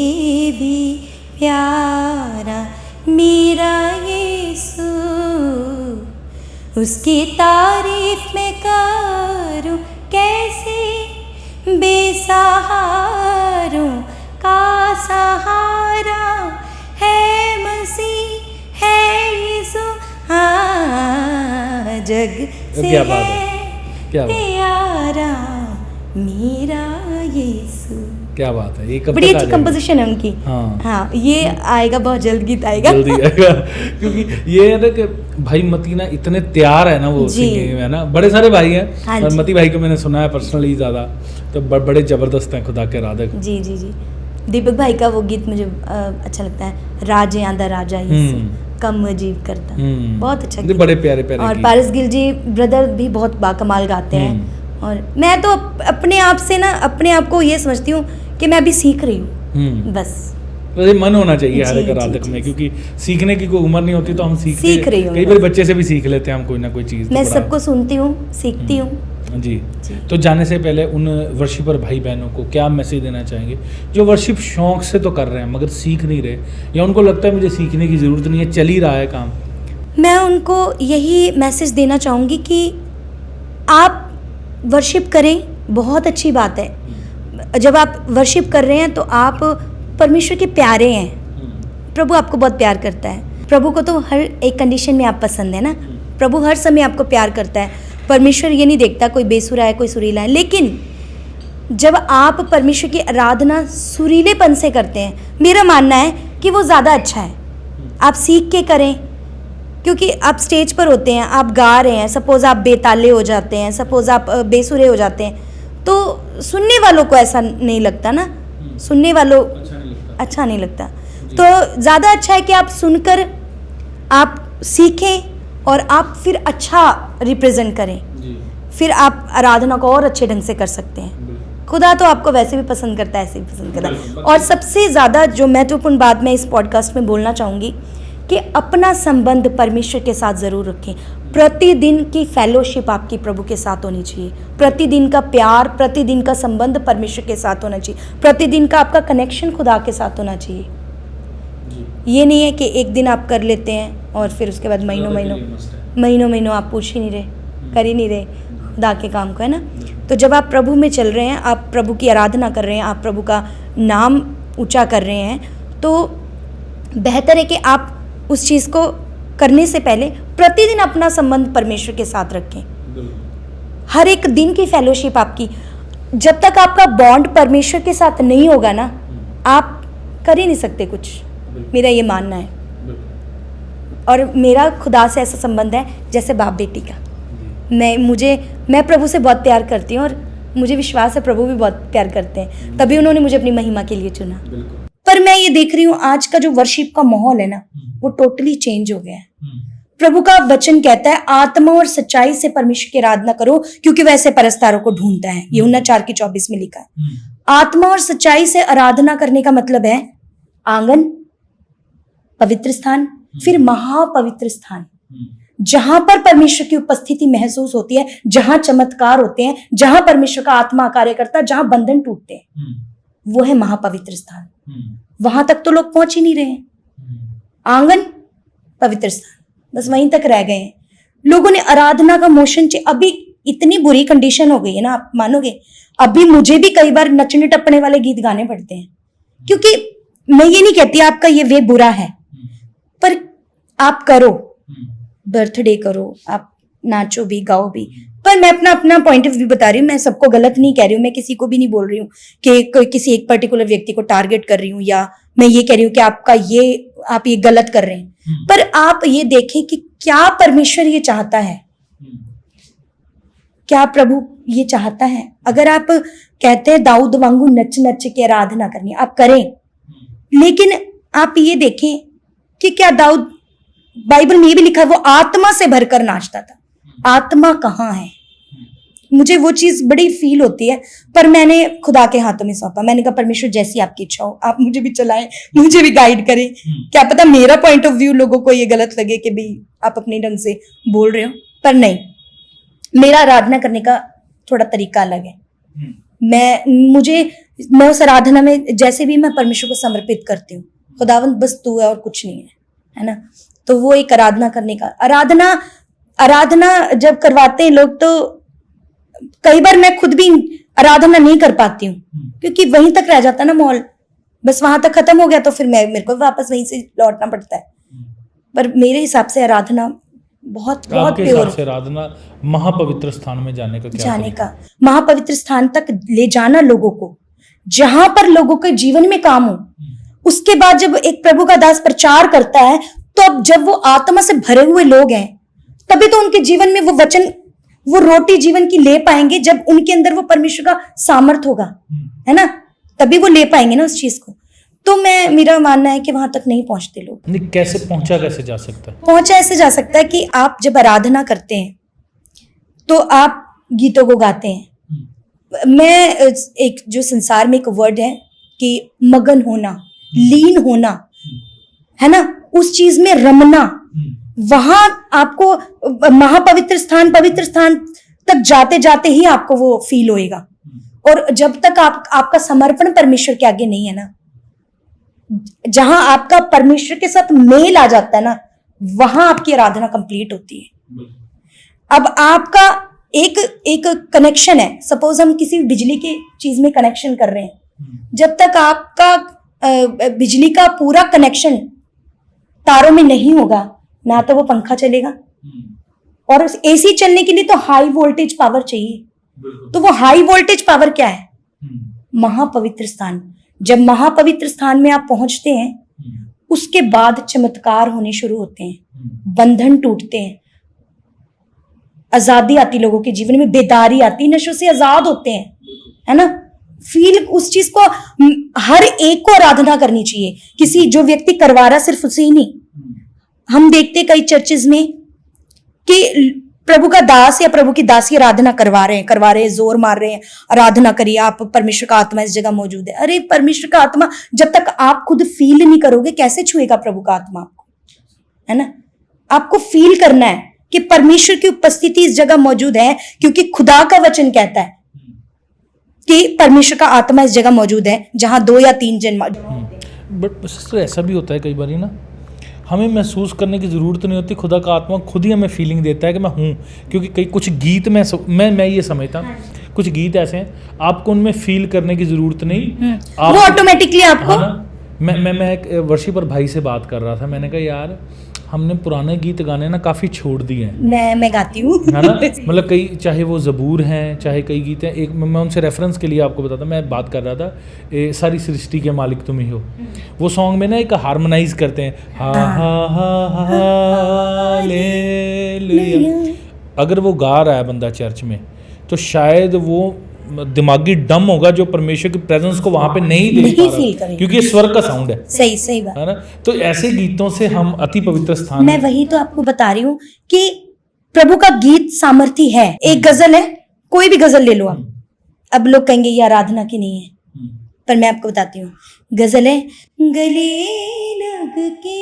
भी प्यारा मेरा यीशु, उसकी तारीफ में करूं कैसे, बेसहारों का सहारा है मसीह है यीशु। हाँ, जग से क्या बात है, है क्या बात। प्यारा मेरा यीशु। क्या बात है, ये कब बड़ी तक आ अच्छी जाएगा? कंपोजिशन है उनकी। हाँ। हाँ, ये आएगा, बहुत जल्द गीत आएगा। जल्दी आएगा। क्योंकि ये है ना कि भाई मती ना इतने तैयार है ना वो जी। सिंगिंग में, है ना। बड़े सारे भाई हैं, हाँ और जी। मती भाई को मैंने सुना है पर्सनली ज़्यादा, तो बड़े ज़बरदस्त हैं खुदा के राधक। जी जी जी। दीपक भाई का वो गीत मुझे अच्छा लगता है, राजे आंदा राजा यीशु, कम अजीब करता। बहुत अच्छा ये गीत। बड़े प्यारे प्यारे और गीत। पारस गिल जी ब्रदर भी बहुत बाकमाल गाते हैं। और मैं तो अपने आप से ना अपने आप को ये समझती हूँ कि मैं अभी सीख रही हूँ, बस। वैसे मन होना चाहिए हर जी, एक जी, राधक जी, में, जी। क्योंकि सीखने की कोई उम्र नहीं होती, तो हम सीख रही हूँ कई मैं बार बस। बच्चे से भी सीख लेते हैं हम कोई ना कोई चीज़। मैं सबको सुनती हूँ, सीखती हूँ। जी। जी। तो जाने से पहले उन वर्शिपर भाई बहनों को क्या मैसेज देना चाहेंगे जो वर्शिप शौक से तो कर रहे हैं मगर सीख नहीं रहे, या उनको लगता है मुझे सीखने की ज़रूरत नहीं है, चल ही रहा है काम? मैं उनको यही मैसेज देना चाहूँगी कि आप वर्शिप करें, बहुत अच्छी बात है। जब आप वर्शिप कर रहे हैं तो आप परमेश्वर के प्यारे हैं। प्रभु आपको बहुत प्यार करता है। प्रभु को तो हर एक कंडीशन में आप पसंद है ना। प्रभु हर समय आपको प्यार करता है। परमेश्वर ये नहीं देखता कोई बेसुरा है कोई सुरीला है, लेकिन जब आप परमेश्वर की आराधना सुरीलेपन से करते हैं, मेरा मानना है कि वो ज़्यादा अच्छा है। आप सीख के करें, क्योंकि आप स्टेज पर होते हैं, आप गा रहे हैं, सपोज़ आप बेताले हो जाते हैं, सपोज़ आप बेसुरे हो जाते हैं, तो सुनने वालों को ऐसा नहीं लगता ना, सुनने वालों अच्छा नहीं लगता। तो ज़्यादा अच्छा है कि आप सुनकर आप सीखें और आप फिर अच्छा रिप्रेजेंट करें, फिर आप आराधना को और अच्छे ढंग से कर सकते हैं। खुदा तो आपको वैसे भी पसंद करता है, ऐसे भी पसंद करता है। और सबसे ज़्यादा जो महत्वपूर्ण बात मैं इस पॉडकास्ट में बोलना चाहूँगी कि अपना संबंध परमेश्वर के साथ ज़रूर रखें। प्रतिदिन की फेलोशिप आपकी प्रभु के साथ होनी चाहिए, प्रतिदिन का प्यार, प्रतिदिन का संबंध परमेश्वर के साथ होना चाहिए, प्रतिदिन का आपका कनेक्शन खुदा के साथ होना चाहिए। ये नहीं है कि एक दिन आप कर लेते हैं और फिर उसके बाद महीनों आप पूछ ही नहीं रहे, कर ही नहीं रहे खुदा के काम को, है ना। तो जब आप प्रभु में चल रहे हैं, आप प्रभु की आराधना कर रहे हैं, आप प्रभु का नाम ऊंचा कर रहे हैं, तो बेहतर है कि आप उस चीज़ को करने से पहले प्रतिदिन अपना संबंध परमेश्वर के साथ रखें। हर एक दिन की फेलोशिप आपकी, जब तक आपका बॉन्ड परमेश्वर के साथ नहीं होगा ना, आप कर ही नहीं सकते कुछ। मेरा ये मानना है। और मेरा खुदा से ऐसा संबंध है जैसे बाप बेटी का। मैं प्रभु से बहुत प्यार करती हूँ और मुझे विश्वास है प्रभु भी बहुत प्यार करते हैं, तभी उन्होंने मुझे अपनी महिमा के लिए चुना। पर मैं ये देख रही हूँ आज का जो वर्शिप का माहौल है ना, वो टोटली चेंज हो गया है। प्रभु का वचन कहता है आत्मा और सच्चाई से परमेश्वर की आराधना करो क्योंकि वैसे परस्तारों को ढूंढता है। यूहन्ना 4:24 में लिखा है। आत्मा और सच्चाई से आराधना करने का मतलब है आंगन, पवित्र स्थान, फिर महापवित्र स्थान, जहां पर परमेश्वर की उपस्थिति महसूस होती है, जहां चमत्कार होते हैं, जहां परमेश्वर का आत्मा कार्य करता है, जहां बंधन टूटते हैं, वो है महापवित्र स्थान। वहां तक तो लोग पहुंच ही नहीं रहे हैं। आंगन, पवित्र स्थान, बस वहीं तक रह गए हैं। लोगों ने आराधना का मोशन अभी इतनी बुरी कंडीशन हो गई है ना, आप मानोगे, अभी मुझे भी कई बार नचने टपने वाले गीत गाने पड़ते हैं। क्योंकि मैं ये नहीं कहती आपका ये वे बुरा है, पर आप करो, बर्थडे करो, आप नाचो भी, गाओ भी, पर मैं अपना पॉइंट ऑफ व्यू बता रही हूँ। मैं सबको गलत नहीं कह रही हूँ, मैं किसी को भी नहीं बोल रही हूँ कि किसी एक पर्टिकुलर व्यक्ति को टारगेट कर रही हूँ, या मैं ये कह रही हूँ कि आप ये गलत कर रहे हैं। पर आप ये देखें कि क्या परमेश्वर ये चाहता है, क्या प्रभु ये चाहता है। अगर आप कहते हैं दाऊद वांगू नच नच के आराधना करनी, आप करें, लेकिन आप ये देखें कि क्या दाऊद, बाइबल में ये भी लिखा है वो आत्मा से भरकर नाचता था। आत्मा कहाँ है, मुझे वो चीज बड़ी फील होती है। पर मैंने खुदा के हाथों में सौंपा। मैंने कहा परमेश्वर जैसी आपकी इच्छा हो, आप मुझे भी चलाएं, मुझे भी गाइड करें। क्या पता मेरा पॉइंट ऑफ व्यू लोगों को ये गलत लगे कि भाई आप अपने ढंग से बोल रहे हो, पर नहीं, मेरा आराधना करने का थोड़ा तरीका अलग है। मैं उस आराधना में जैसे भी मैं परमेश्वर को समर्पित करती हूँ, खुदावंद बस तू है और कुछ नहीं है ना। तो वो एक आराधना करने का, आराधना जब करवाते हैं लोग तो कई बार मैं खुद भी आराधना नहीं कर पाती हूँ, क्योंकि वहीं तक रह जाता ना माहौल, बस वहां तक खत्म हो गया तो फिर मेरे को वापस वहीं से लौटना पड़ता है। पर मेरे हिसाब से आराधना बहुत बहुत प्योर है। आराधना महापवित्र स्थान में जाने का क्या जाने का, महापवित्र स्थान तक ले जाना लोगों को, जहां पर लोगों के जीवन में काम हो। उसके बाद जब एक प्रभु का दास प्रचार करता है, तो अब जब वो आत्मा से भरे हुए लोग हैं, तभी तो उनके जीवन में वो वचन, वो रोटी जीवन की ले पाएंगे, जब उनके अंदर वो परमेश्वर का सामर्थ होगा, है ना, तभी वो ले पाएंगे ना उस चीज को। तो मेरा मानना है कि वहां तक नहीं पहुंचते लोग। नहीं, कैसे कैसे जा सकता है? पहुंचा ऐसे जा सकता है कि आप जब आराधना करते हैं तो आप गीतों को गाते हैं। मैं एक जो संसार में एक वर्ड है कि मगन होना, लीन होना, है ना, उस चीज में रमना, वहां आपको महापवित्र स्थान, पवित्र स्थान तक जाते जाते ही आपको वो फील होएगा। और जब तक आपका समर्पण परमेश्वर के आगे नहीं है ना, जहां आपका परमेश्वर के साथ मेल आ जाता है ना, वहां आपकी आराधना कंप्लीट होती है। अब आपका एक कनेक्शन है, सपोज हम किसी बिजली की चीज में कनेक्शन कर रहे हैं, जब तक आपका बिजली का पूरा कनेक्शन तारों में नहीं होगा ना, तो वो पंखा चलेगा। और एसी चलने के लिए तो हाई वोल्टेज पावर चाहिए। तो वो हाई वोल्टेज पावर क्या है? महापवित्र स्थान। जब महापवित्र स्थान में आप पहुंचते हैं, उसके बाद चमत्कार होने शुरू होते हैं, बंधन टूटते हैं, आजादी आती लोगों के जीवन में, बेदारी आती, नशों से आजाद होते हैं, है ना। फील उस चीज को हर एक को आराधना करनी चाहिए। किसी जो व्यक्ति करवा रहा सिर्फ उसे ही नहीं। हम देखते कई चर्चेज में कि प्रभु का दास या प्रभु की दासी आराधना करवा रहे हैं, जोर मार रहे हैं, आराधना करिए आप, परमेश्वर का आत्मा इस जगह मौजूद है। अरे परमेश्वर का आत्मा जब तक आप खुद फील नहीं करोगे, कैसे छुएगा प्रभु का आत्मा आपको, है ना। आपको फील करना है कि परमेश्वर की उपस्थिति इस जगह मौजूद है, क्योंकि खुदा का वचन कहता है कि परमेश्वर का आत्मा इस जगह मौजूद है जहां 2 या 3 जन मौजूद। बट सिस्टर ऐसा भी होता है कई बार ना, हमें महसूस करने की ज़रूरत नहीं होती, खुदा का आत्मा खुद ही हमें फीलिंग देता है कि मैं हूँ। क्योंकि कई कुछ गीत मैं ये समझता हूँ, कुछ गीत ऐसे हैं आपको उनमें फील करने की ज़रूरत नहीं, वो ऑटोमेटिकली आपको। मैं एक वर्शिपर भाई से बात कर रहा था, मैंने कहा यार हमने पुराने गीत गाने ना काफ़ी छोड़ दिए हैं। मैं गाती हूँ, है ना, मतलब कई, चाहे वो ज़बूर हैं, चाहे कई गीत हैं। एक मैं उनसे रेफरेंस के लिए आपको बताता, मैं बात कर रहा था सारी सृष्टि के मालिक तुम ही हो। वो सॉन्ग में ना एक हार्मोनाइज करते हैं, हा हा हा हालेलुया। अगर वो गा रहा है बंदा चर्च में, तो शायद वो दिमागी डम होगा जो परमेश्वर की प्रेजेंस को वहां पे नहीं फील करेगा, क्योंकि ये स्वर का साउंड है। सही बात है ना। तो ऐसे गीतों से हम अति पवित्र स्थान, मैं वही तो आपको बता रही हूँ कि प्रभु का गीत सामर्थी है। एक गजल है, कोई भी गजल ले लो आप, अब लोग कहेंगे ये आराधना की नहीं है, पर मैं आपको बताती हूँ। गजल है, गले लग के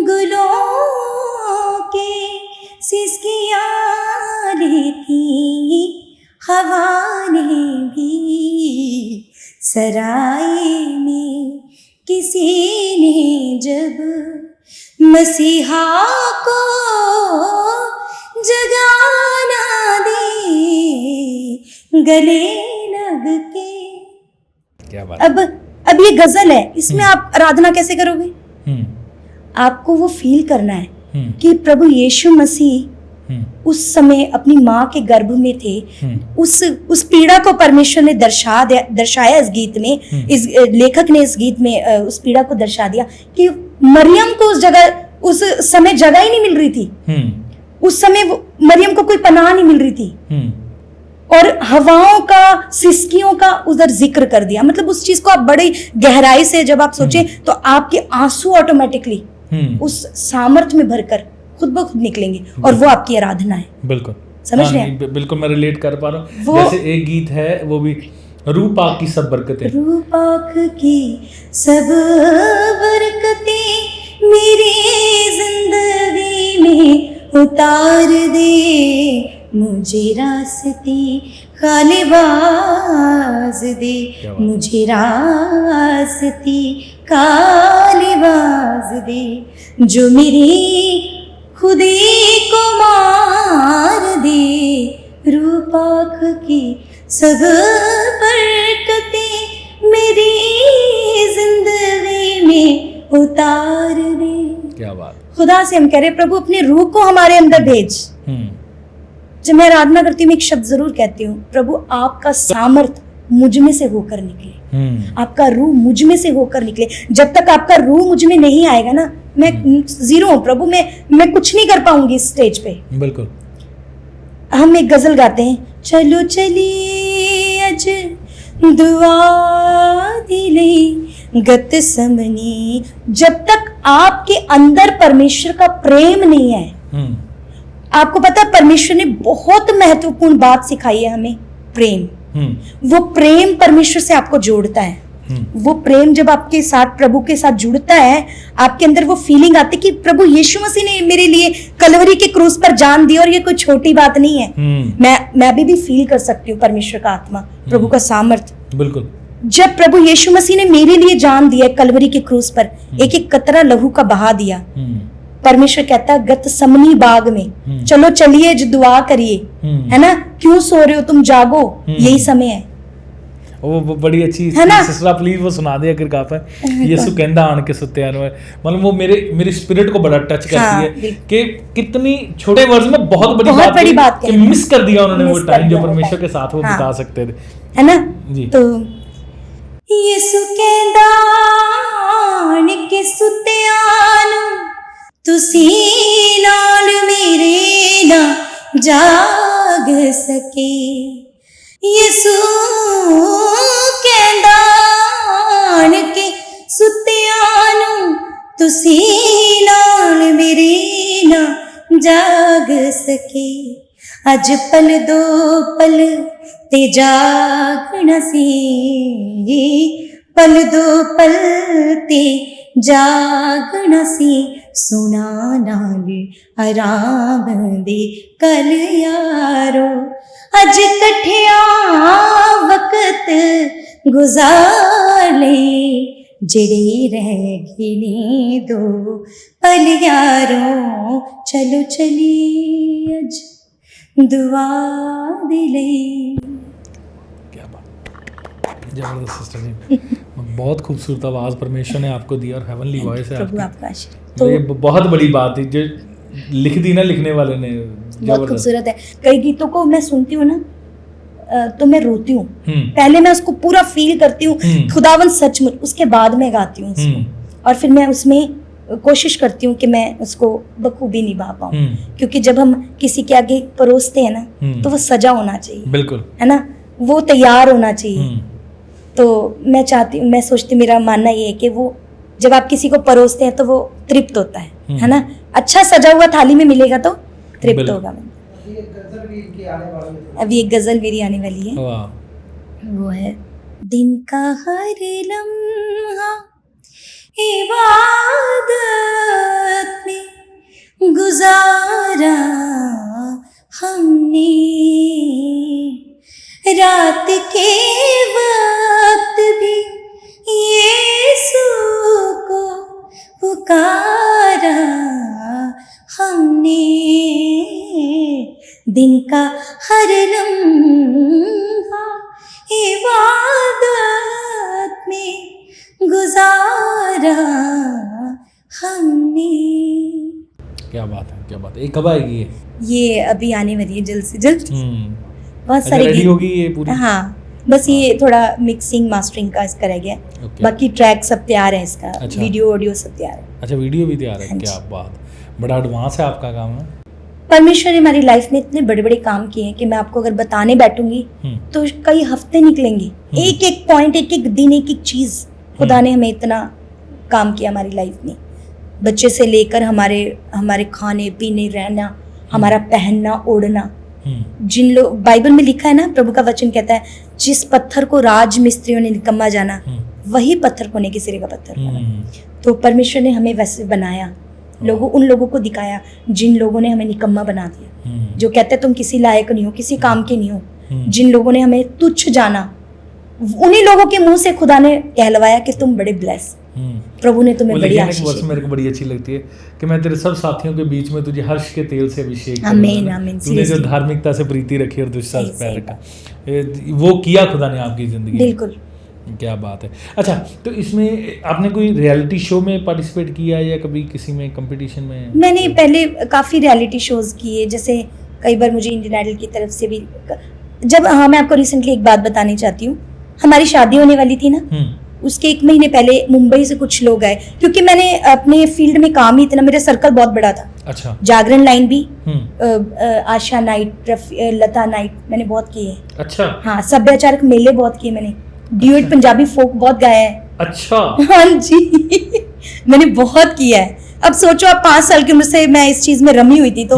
गुलों के सिसकियां लेती हवा ने भी, सराय में किसी ने जब मसीहा को जगाना दे, गले लग के। क्या बात। अब ये गजल है, इसमें आप आराधना कैसे करोगे? आपको वो फील करना है कि प्रभु यीशु मसीह उस समय अपनी माँ के गर्भ में थे। उस पीड़ा को परमेश्वर ने दर्शाया इस गीत में। इस लेखक ने इस गीत में उस पीड़ा को दर्शा दिया कि मरियम को उस समय जगह ही नहीं मिल रही थी। उस समय मरियम को कोई पनाह नहीं मिल रही थी, और हवाओं का, सिसकियों का उधर जिक्र कर दिया। मतलब उस चीज को आप बड़ी गहराई से जब आप सोचें तो आपके आंसू ऑटोमेटिकली उस सामर्थ में भरकर खुद ब खुद निकलेंगे और वो आपकी आराधना है। बिल्कुल समझ रहे नहीं, बिल्कुल मैं रिलेट कर पा रहा हूँ। वो- जैसे एक गीत है वो भी, रूप आँख की सब बरकतें, रूप आँख की सब बरकतें मेरी जिंदगी में उतार दे, मुझे रास्ते खाली बाज दे, क्या बात। मुझे रास्ते खाली बाज दे, जो मेरी खुदी को मार दे, रूप आँख की सब बरकतें मेरी जिंदगी में उतार दे। क्या बात। खुदा से हम कह रहे प्रभु अपने रूह को हमारे अंदर भेज। जब मैं आराधना करती हूँ मैं एक शब्द जरूर कहती हूँ, प्रभु आपका सामर्थ मुझ में से होकर निकले, आपका रूह मुझ में से होकर निकले। जब तक आपका रूह मुझ में नहीं आएगा ना, मैं जीरो हूँ प्रभु, मैं कुछ नहीं कर पाऊंगी इस स्टेज पे। बिल्कुल। हम एक गजल गाते हैं, चलो चलिए अज दुआ दिले गत समनी। जब तक आपके अंदर परमेश्वर का प्रेम नहीं है, आपको पता है परमेश्वर ने बहुत महत्वपूर्ण बात सिखाई है हमें, प्रेम। वो प्रेम परमेश्वर से आपको जोड़ता है। वो प्रेम जब आपके साथ प्रभु के साथ जुड़ता है, आपके अंदर वो फीलिंग आती है कि प्रभु यीशु मसीह ने मेरे लिए कलवरी के क्रूस पर जान दी और ये कोई छोटी बात नहीं है। मैं अभी भी फील कर सकती हूँ परमेश्वर का आत्मा, प्रभु का सामर्थ्य। बिल्कुल। जब प्रभु यीशु मसीह ने मेरे लिए जान दिया कलवरी के क्रूस पर, एक एक कतरा लहू का बहा दिया। परमेश्वर कहता है गत समनी बाग में, चलो चलिए जो दुआ करिए, है ना, क्यों सो रहे हो तुम, जागो, यही समय है। वो बड़ी अच्छी है ना? सिस्टर प्लीज वो सुना दे अगर गाता है। यीशु कहंदा आन के सुत्ते नु, मतलब वो मेरे स्पिरिट को बड़ा टच करती हाँ, है कि कितनी छोटे वर्ड्स में बहुत बड़ी बात कही कि मिस कर दिया उन्होंने वो मिस कर टाइम जो दिया वो परमेश्वर टाइम। के साथ वो हाँ। बिता सकते थे। है ना? जी। तो यीशु कहंदा आन के सुत्तियां नु, तुसी नाल मेरे ना जाग सके। यीशु कहंदा आन के सुत्तियां नु, तुसी नाल मेरे ना जाग सके। अज पल दो पल ते जागना सी, पल दो पल ते जागना सी, सुना नाल आराम दे कल यारो। अज कठिया वक्त गुजार ले, जेड़े रह गए ने दो पल यारो। चलो चलिए अज दुआ दिले। क्या बात, जबरदस्त सिस्टर जी। बहुत खूबसूरत आवाज़ परमेश्वर ने आपको दी और हेवनली वॉइस है प्रभु आपकी। आपका आशीर्वाद। तो ये बहुत बड़ी बात है जो लिख दी ना लिखने वाले ने, बहुत खूबसूरत है। कई गीतों को मैं सुनती हूँ ना तो मैं रोती हूँ। हम्म। पहले मैं उसको पूरा फील करती हूँ, खुदावन सचमुच, उसके बाद मैं गाती हूँ उसको। और फिर मैं उसमें कोशिश करती हूँ कि मैं उसको बखूबी निभा पाऊँ। क्योंकि जब हम किसी के आगे परोसते हैं ना तो वो सजा होना चाहिए। बिल्कुल। है ना, वो तैयार होना चाहिए। तो मैं सोचती, मेरा मानना ये है कि वो जब आप किसी को परोसते हैं तो वो तृप्त होता है ना। अच्छा सजा हुआ थाली में मिलेगा तो तृप्त होगा। मैं अभी एक गजल मेरी आने वाली है, वो है, दिन का हर लम्हा इबादत में गुजारा हमने, रात के वक्त भी यीशु को पुकारा हमने, दिन का हर लम्हा इबादत में गुजारा हमने। क्या बात है, क्या बात है। ये कब आएगी ये अभी आने वाली है जल्द से जल्द। बहुत अच्छा, सारे रेडी गीत- होगी ये पूरी? हाँ, बस ये थोड़ा मिक्सिंग मास्टरिंग का इसका रह गया। ओके। बाकी ट्रैक सब तैयार है इसका। अच्छा। वीडियो ऑडियो सब तैयार है। अच्छा, वीडियो भी तैयार है। हाँ क्या जी। बात, बड़ा एडवांस है आपका काम है। परमेश्वर ने हमारी लाइफ में इतने बड़े बड़े काम किए हैं कि मैं आपको अगर बताने बैठूंगी तो कई हफ्ते निकलेंगे। एक एक पॉइंट, एक एक दिन, एक एक चीज खुदा ने हमें इतना काम किया हमारी लाइफ में। बच्चे से लेकर हमारे खाने पीने, रहना, हमारा पहनना ओढ़ना। जिन लोग, बाइबल में लिखा है ना, प्रभु का वचन कहता है, जिस पत्थर को राज मिस्त्रियों ने निकम्मा जाना, वही पत्थर को नेकी सिरे का पत्थर बना। तो परमेश्वर ने हमें वैसे बनाया, उन लोगों को दिखाया जिन लोगों ने हमें निकम्मा बना दिया, जो कहते हैं तुम किसी लायक नहीं हो, किसी काम के नहीं हो, जिन लोगों ने हमें तुच्छ जाना, उन्हीं लोगों के मुंह से खुदा ने कहलवाया कि तुम बड़े ब्लेस, प्रभु ने तुम्हें बड़ी आशीष दी। मेरे को बड़ी अच्छी लगती है कि मैं तेरे सब साथियों के बीच में तुझे हर्ष के तेल से अभिषेक आमीन आमीन। तूने जो धार्मिकता से प्रीति रखी और दुष्टता से पैर रखा, वो किया खुदा ने आपकी जिंदगी। बिल्कुल, क्या बात है। अच्छा, तो इसमें आपने कोई रियलिटी शो में पार्टिसिपेट किया या कभी किसी में कंपटीशन में? मैंने पहले काफ़ी रियलिटी शोज़ किए, जैसे कई बार मुझे इंडियन आइडल की तरफ से भी जब, हाँ मैं आपको रिसेंटली एक बात बतानी चाहती हूँ, हमारी शादी होने वाली थी ना, उसके 1 महीने पहले मुंबई से कुछ लोग आए, क्योंकि मैंने अपने फील्ड में काम ही इतना, मेरा सर्कल बहुत बड़ा था। अच्छा। जागरण लाइन भी, आशा नाइट, लता नाइट मैंने बहुत किए हैं। अच्छा। हाँ, सभ्याचारक मेले बहुत किए मैंने, ड्यूट अच्छा। पंजाबी फोक बहुत गाया है। अच्छा। हाँ जी मैंने बहुत किया है। अब सोचो, आप 5 साल की उम्र से मैं इस चीज में रमी हुई थी, तो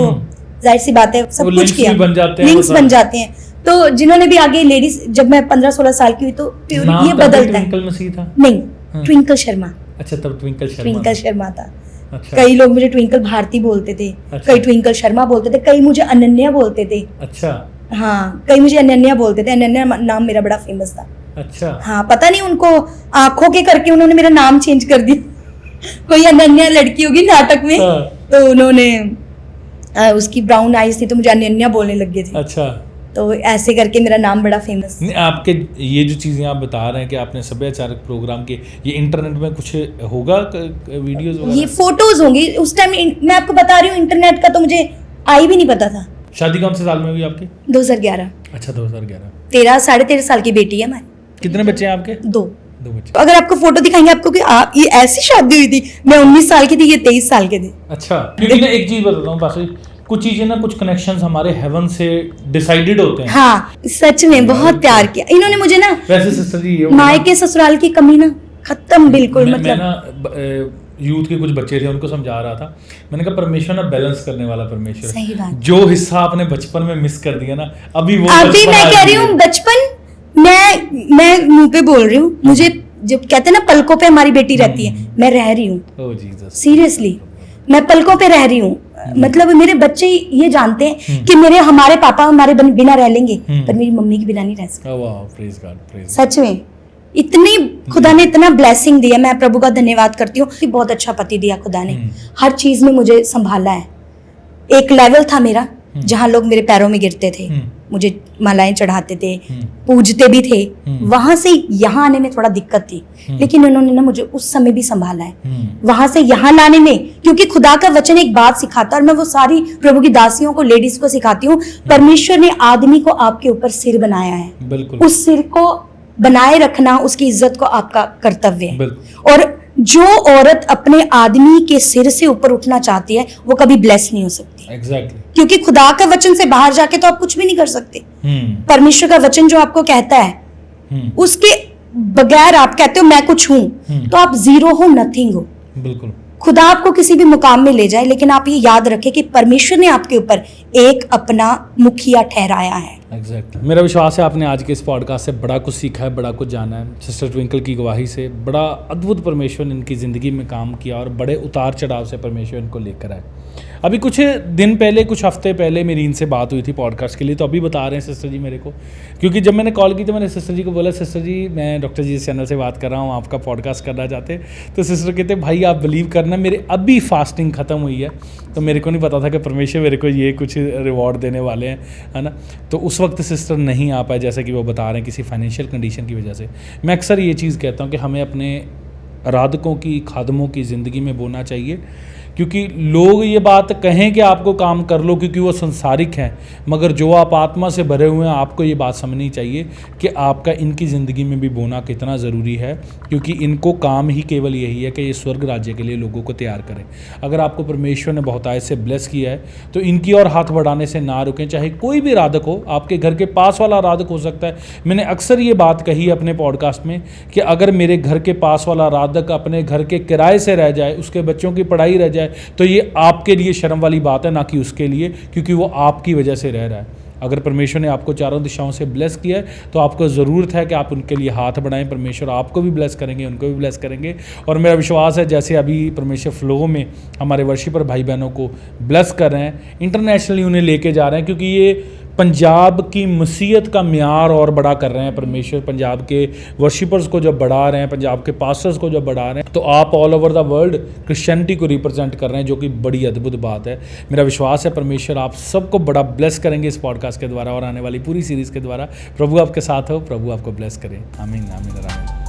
जाहिर सी बात है सब कुछ किया, लिंक्स बन जाते हैं। तो जिन्होंने भी आगे लेडीज, जब मैं 15-16 साल की हुई तो ये बदलता है। ट्विंकल मसीह था? नहीं, ट्विंकल शर्मा। अच्छा, तब ट्विंकल शर्मा था। अच्छा। कई लोग मुझे ट्विंकल भारती बोलते थे, अच्छा। कई ट्विंकल शर्मा बोलते थे, कई मुझे अनन्या बोलते थे। अच्छा। हाँ, कई मुझे अनन्या बोलते थे, अनन्या नाम मेरा बड़ा फेमस था। अच्छा। हाँ, पता नहीं उनको आंखों के करके उन्होंने मेरा नाम चेंज कर दिया कोई अनन्या लड़की होगी नाटक में, तो उन्होंने उसकी ब्राउन आईज थी तो मुझे अनन्या बोलने लग गए थे। अच्छा। तो ऐसे करके मेरा नाम बड़ा फेमस। आपके ये जो चीज़ें आप बता रहे हैं कि आपने सभ्याचारक प्रोग्राम के, ये इंटरनेट में कुछ होगा वीडियोस वगैरह? ये फोटोज होंगी। उस टाइम मैं आपको बता रही हूँ, इंटरनेट का तो मुझे आई भी नहीं पता था। शादी कौन से साल में हुई आपकी? 2011। अच्छा, 2011। 13 साल की बेटी है हमारी। कितने बच्चे हैं आपके? 2 बच्चे। अगर आपको फोटो दिखाएंगे आपको कि ये ऐसी शादी हुई थी, मैं 19 साल की थी, ये 23 साल के थे। अच्छा, क्योंकि ना एक चीज बताता हूँ पास, कुछ चीजें ना, कुछ कनेक्शंस हमारे हेवन से डिसाइडेड होते हैं। हाँ, सच में बहुत प्यार किया इन्होंने मुझे ना। वैसे सिस्टर जी, माँ के ससुराल की कमी ना खत्म बिल्कुल। मैं ना यूथ के कुछ बच्चे थे, उनको समझा रहा था, मैंने कहा परमेश्वर ना बैलेंस करने वाला परमेश्वर। सही बात। जो हिस्सा आपने बचपन में मिस कर दिया ना, अभी वो मैं कह रही हूँ बचपन, मैं मुंह पे बोल रही हूँ, मुझे जब कहते हैं ना पलकों पे हमारी बेटी रहती है, मैं रह रही हूँ। सीरियसली मैं पलकों पे रह रही हूँ। मतलब मेरे बच्चे ये जानते हैं कि हमारे पापा हमारे बिना रह लेंगे, पर मेरी मम्मी के बिना नहीं रह सकते। सच में इतनी खुदा ने इतना ब्लेसिंग दिया, मैं प्रभु का धन्यवाद करती हूँ कि बहुत अच्छा पति दिया खुदा ने, हर चीज में मुझे संभाला है। एक लेवल था मेरा जहाँ लोग मेरे पैरों में गिरते थे, मुझे मालाएं चढ़ाते थे, पूजते भी थे, वहां से यहाँ आने में थोड़ा दिक्कत थी, लेकिन उन्होंने ना मुझे उस समय भी संभाला है। वहां से यहाँ लाने में, क्योंकि खुदा का वचन एक बात सिखाता है, और मैं वो सारी प्रभु की दासियों को, लेडीज को सिखाती हूँ, परमेश्वर ने आदमी को आपके ऊपर सिर बनाया है, बिल्कुल उस सिर को बनाए रखना उसकी इज्जत को आपका कर्तव्य है। और जो औरत अपने आदमी के सिर से ऊपर उठना चाहती है वो कभी ब्लेस नहीं हो सकती। एग्जैक्टली। क्योंकि खुदा का वचन से बाहर जाके तो आप कुछ भी नहीं कर सकते। परमेश्वर का वचन जो आपको कहता है उसके बगैर आप कहते हो मैं कुछ हूं, तो आप जीरो हो, नथिंग हो। बिल्कुल। खुदा आपको किसी भी मुकाम में ले जाए, लेकिन आप ये याद रखें कि परमेश्वर ने आपके ऊपर एक अपना मुखिया ठहराया है। एग्जैक्टली। मेरा विश्वास है आपने आज के इस पॉडकास्ट से बड़ा कुछ सीखा है, बड़ा कुछ जाना है। सिस्टर ट्विंकल की गवाही से बड़ा अद्भुत परमेश्वर ने इनकी ज़िंदगी में काम किया और बड़े उतार चढ़ाव से परमेश्वर इनको लेकर आए। अभी कुछ दिन पहले, कुछ हफ्ते पहले मेरी इनसे बात हुई थी पॉडकास्ट के लिए, तो अभी बता रहे हैं सिस्टर जी मेरे को, क्योंकि जब मैंने कॉल की तो मैंने सिस्टर जी को बोला, सिस्टर जी मैं डॉक्टर जी चैनल से बात कर रहा हूँ, आपका पॉडकास्ट करना चाहते। तो सिस्टर कहते भाई आप बिलीव करना, मेरे अभी फास्टिंग ख़त्म हुई है, तो मेरे को नहीं पता था कि परमेश्वर मेरे को ये कुछ रिवॉर्ड देने वाले हैं, है ना। तो उस वक्त सिस्टर नहीं आ पाए, जैसा कि वो बता रहे हैं किसी फाइनेंशियल कंडीशन की वजह से। मैं अक्सर ये चीज़ कहता हूँ कि हमें अपने आराधकों की, खादमों की ज़िंदगी में बोना चाहिए, क्योंकि लोग ये बात कहें कि आपको काम कर लो क्योंकि वो संसारिक हैं, मगर जो आप आत्मा से भरे हुए हैं आपको ये बात समझनी चाहिए कि आपका इनकी ज़िंदगी में भी बोना कितना ज़रूरी है, क्योंकि इनको काम ही केवल यही है कि ये स्वर्ग राज्य के लिए लोगों को तैयार करें। अगर आपको परमेश्वर ने बहुतायत से ब्लेस किया है तो इनकी और हाथ बढ़ाने से ना रुकें, चाहे कोई भी आराधक हो, आपके घर के पास वाला आराधक हो सकता है। मैंने अक्सर ये बात कही अपने पॉडकास्ट में कि अगर मेरे घर के पास वाला आराधक मुताबिक अपने घर के किराए से रह जाए, उसके बच्चों की पढ़ाई रह जाए, तो ये आपके लिए शर्म वाली बात है, ना कि उसके लिए, क्योंकि वो आपकी वजह से रह रहा है। अगर परमेश्वर ने आपको चारों दिशाओं से ब्लेस किया है तो आपको ज़रूरत है कि आप उनके लिए हाथ बढ़ाएं। परमेश्वर आपको भी ब्लेस करेंगे, उनको भी ब्लेस करेंगे। और मेरा विश्वास है जैसे अभी परमेश्वर फ्लो में हमारे वर्शिपर भाई बहनों को ब्लेस कर रहे हैं, इंटरनेशनली उन्हें लेके जा रहे हैं, क्योंकि ये पंजाब की मसीहत का म्यार और बड़ा कर रहे हैं परमेश्वर। पंजाब के वर्शिपर्स को जब बढ़ा रहे हैं, पंजाब के पास्टर्स को जब बढ़ा रहे हैं, तो आप all over the world Christianity को रिप्रेजेंट कर रहे हैं, जो कि बड़ी अद्भुत बात है। मेरा विश्वास है परमेश्वर आप सबको बड़ा ब्लेस करेंगे इस पॉडकास्ट के द्वारा और आने वाली पूरी सीरीज़ के द्वारा। प्रभु आपके साथ हो, प्रभु आपको ब्लेस करें। आमीन आमीन आमीन।